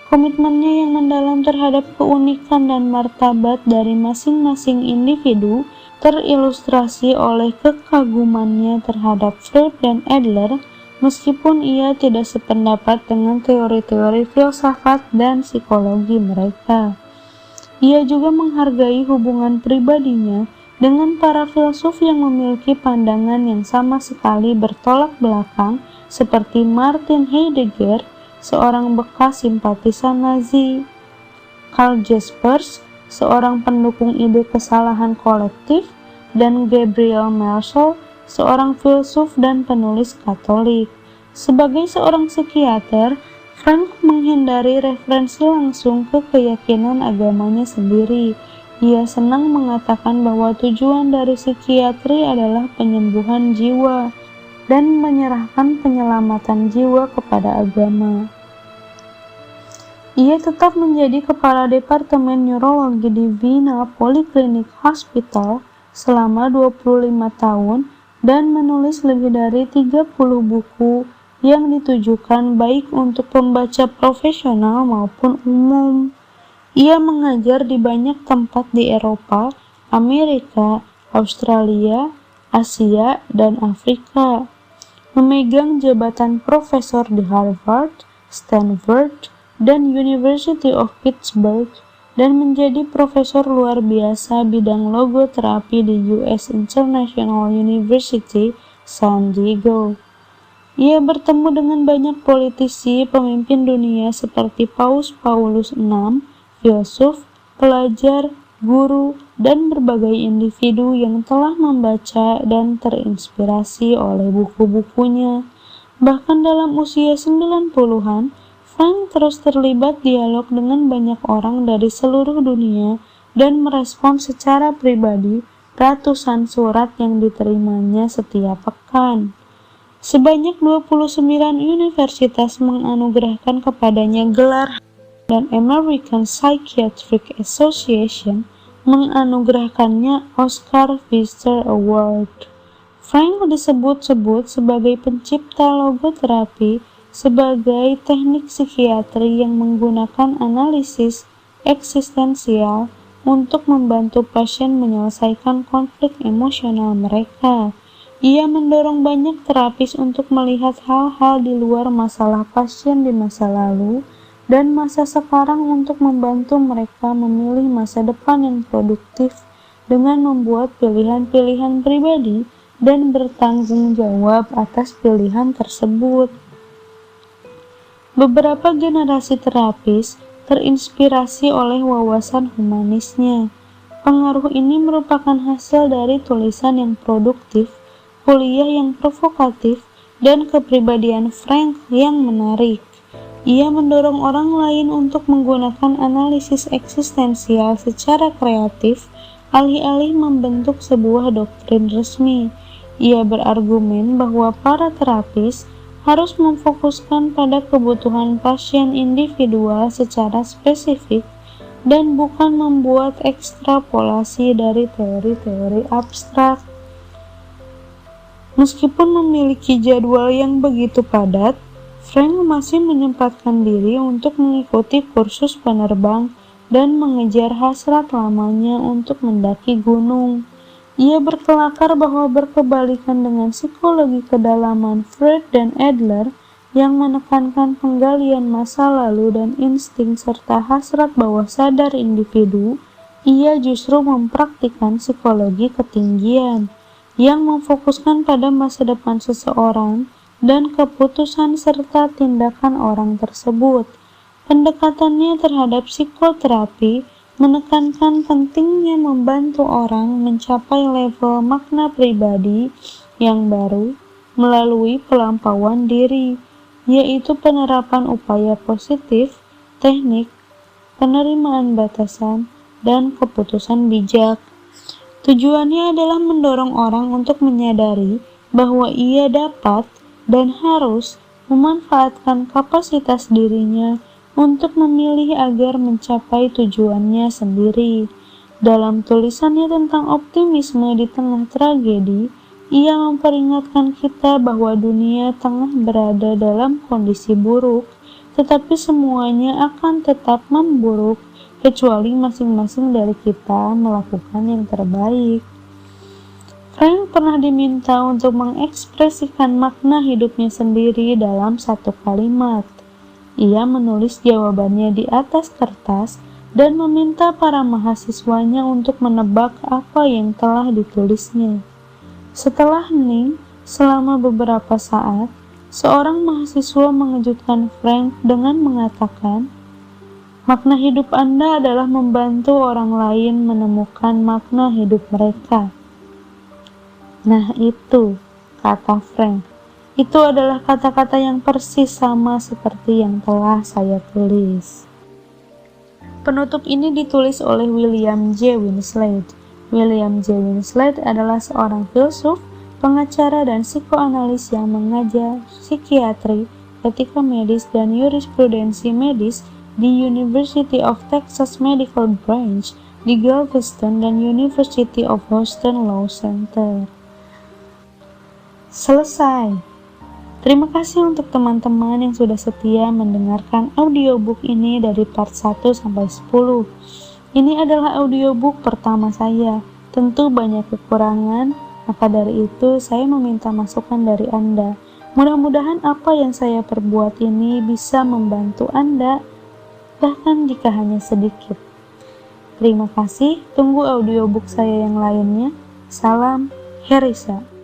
Speaker 2: Komitmennya yang mendalam terhadap keunikan dan martabat dari masing-masing individu terilustrasi oleh kekagumannya terhadap Freud dan Adler, meskipun ia tidak sependapat dengan teori-teori filsafat dan psikologi mereka. Ia juga menghargai hubungan pribadinya dengan para filsuf yang memiliki pandangan yang sama sekali bertolak belakang, seperti Martin Heidegger, seorang bekas simpatisan Nazi, Karl Jaspers, seorang pendukung ide kesalahan kolektif, dan Gabriel Marshall, seorang filsuf dan penulis Katolik. Sebagai seorang psikiater, Frank menghindari referensi langsung ke keyakinan agamanya sendiri. Ia senang mengatakan bahwa tujuan dari psikiatri adalah penyembuhan jiwa dan menyerahkan penyelamatan jiwa kepada agama. Ia tetap menjadi kepala Departemen Neurologi di Wiener Polyclinic Hospital selama 25 tahun dan menulis lebih dari 30 buku yang ditujukan baik untuk pembaca profesional maupun umum. Ia mengajar di banyak tempat di Eropa, Amerika, Australia, Asia, dan Afrika. Memegang jabatan profesor di Harvard, Stanford, dan University of Pittsburgh, dan menjadi profesor luar biasa bidang logoterapi di US International University, San Diego. Ia bertemu dengan banyak politisi, pemimpin dunia seperti Paus Paulus VI, filsuf, pelajar, guru, dan berbagai individu yang telah membaca dan terinspirasi oleh buku-bukunya. Bahkan dalam usia 90-an, Frank terus terlibat dialog dengan banyak orang dari seluruh dunia dan merespon secara pribadi ratusan surat yang diterimanya setiap pekan. Sebanyak 29 universitas menganugerahkan kepadanya gelar dan American Psychiatric Association menganugerahkannya Oscar Pfister Award. Frank disebut-sebut sebagai pencipta logoterapi sebagai teknik psikiatri yang menggunakan analisis eksistensial untuk membantu pasien menyelesaikan konflik emosional mereka. Ia mendorong banyak terapis untuk melihat hal-hal di luar masalah pasien di masa lalu dan masa sekarang untuk membantu mereka memilih masa depan yang produktif dengan membuat pilihan-pilihan pribadi dan bertanggung jawab atas pilihan tersebut. Beberapa generasi terapis terinspirasi oleh wawasan humanisnya. Pengaruh ini merupakan hasil dari tulisan yang produktif, kuliah yang provokatif, dan kepribadian Frank yang menarik. Ia mendorong orang lain untuk menggunakan analisis eksistensial secara kreatif, alih-alih membentuk sebuah doktrin resmi. Ia berargumen bahwa para terapis harus memfokuskan pada kebutuhan pasien individual secara spesifik dan bukan membuat ekstrapolasi dari teori-teori abstrak. Meskipun memiliki jadwal yang begitu padat, Frank masih menyempatkan diri untuk mengikuti kursus penerbang dan mengejar hasrat lamanya untuk mendaki gunung. Ia berkelakar bahwa berkebalikan dengan psikologi kedalaman Freud dan Adler yang menekankan penggalian masa lalu dan insting serta hasrat bawah sadar individu, ia justru mempraktikkan psikologi ketinggian yang memfokuskan pada masa depan seseorang dan keputusan serta tindakan orang tersebut. Pendekatannya terhadap psikoterapi menekankan pentingnya membantu orang mencapai level makna pribadi yang baru melalui pelampauan diri, yaitu penerapan upaya positif, teknik, penerimaan batasan, dan keputusan bijak. Tujuannya adalah mendorong orang untuk menyadari bahwa ia dapat dan harus memanfaatkan kapasitas dirinya untuk memilih agar mencapai tujuannya sendiri. Dalam tulisannya tentang optimisme di tengah tragedi, ia memperingatkan kita bahwa dunia tengah berada dalam kondisi buruk, tetapi semuanya akan tetap memburuk kecuali masing-masing dari kita melakukan yang terbaik. Frank pernah diminta untuk mengekspresikan makna hidupnya sendiri dalam satu kalimat. Ia menulis jawabannya di atas kertas dan meminta para mahasiswanya untuk menebak apa yang telah ditulisnya. Setelah hening selama beberapa saat, seorang mahasiswa mengejutkan Frank dengan mengatakan, "Makna hidup Anda adalah membantu orang lain menemukan makna hidup mereka." Nah itu, kata Frank. Itu adalah kata-kata yang persis sama seperti yang telah saya tulis. Penutup ini ditulis oleh William J. Winslade. William J. Winslade adalah seorang filsuf, pengacara, dan psikoanalis yang mengajar psikiatri, etika medis, dan jurisprudensi medis di University of Texas Medical Branch di Galveston dan University of Houston Law Center. Selesai. Terima kasih untuk teman-teman yang sudah setia mendengarkan audiobook ini dari part 1 sampai 10. Ini adalah audiobook pertama saya. Tentu banyak kekurangan, maka dari itu saya meminta masukan dari Anda. Mudah-mudahan apa yang saya perbuat ini bisa membantu Anda, bahkan jika hanya sedikit. Terima kasih, tunggu audiobook saya yang lainnya. Salam, Herisa.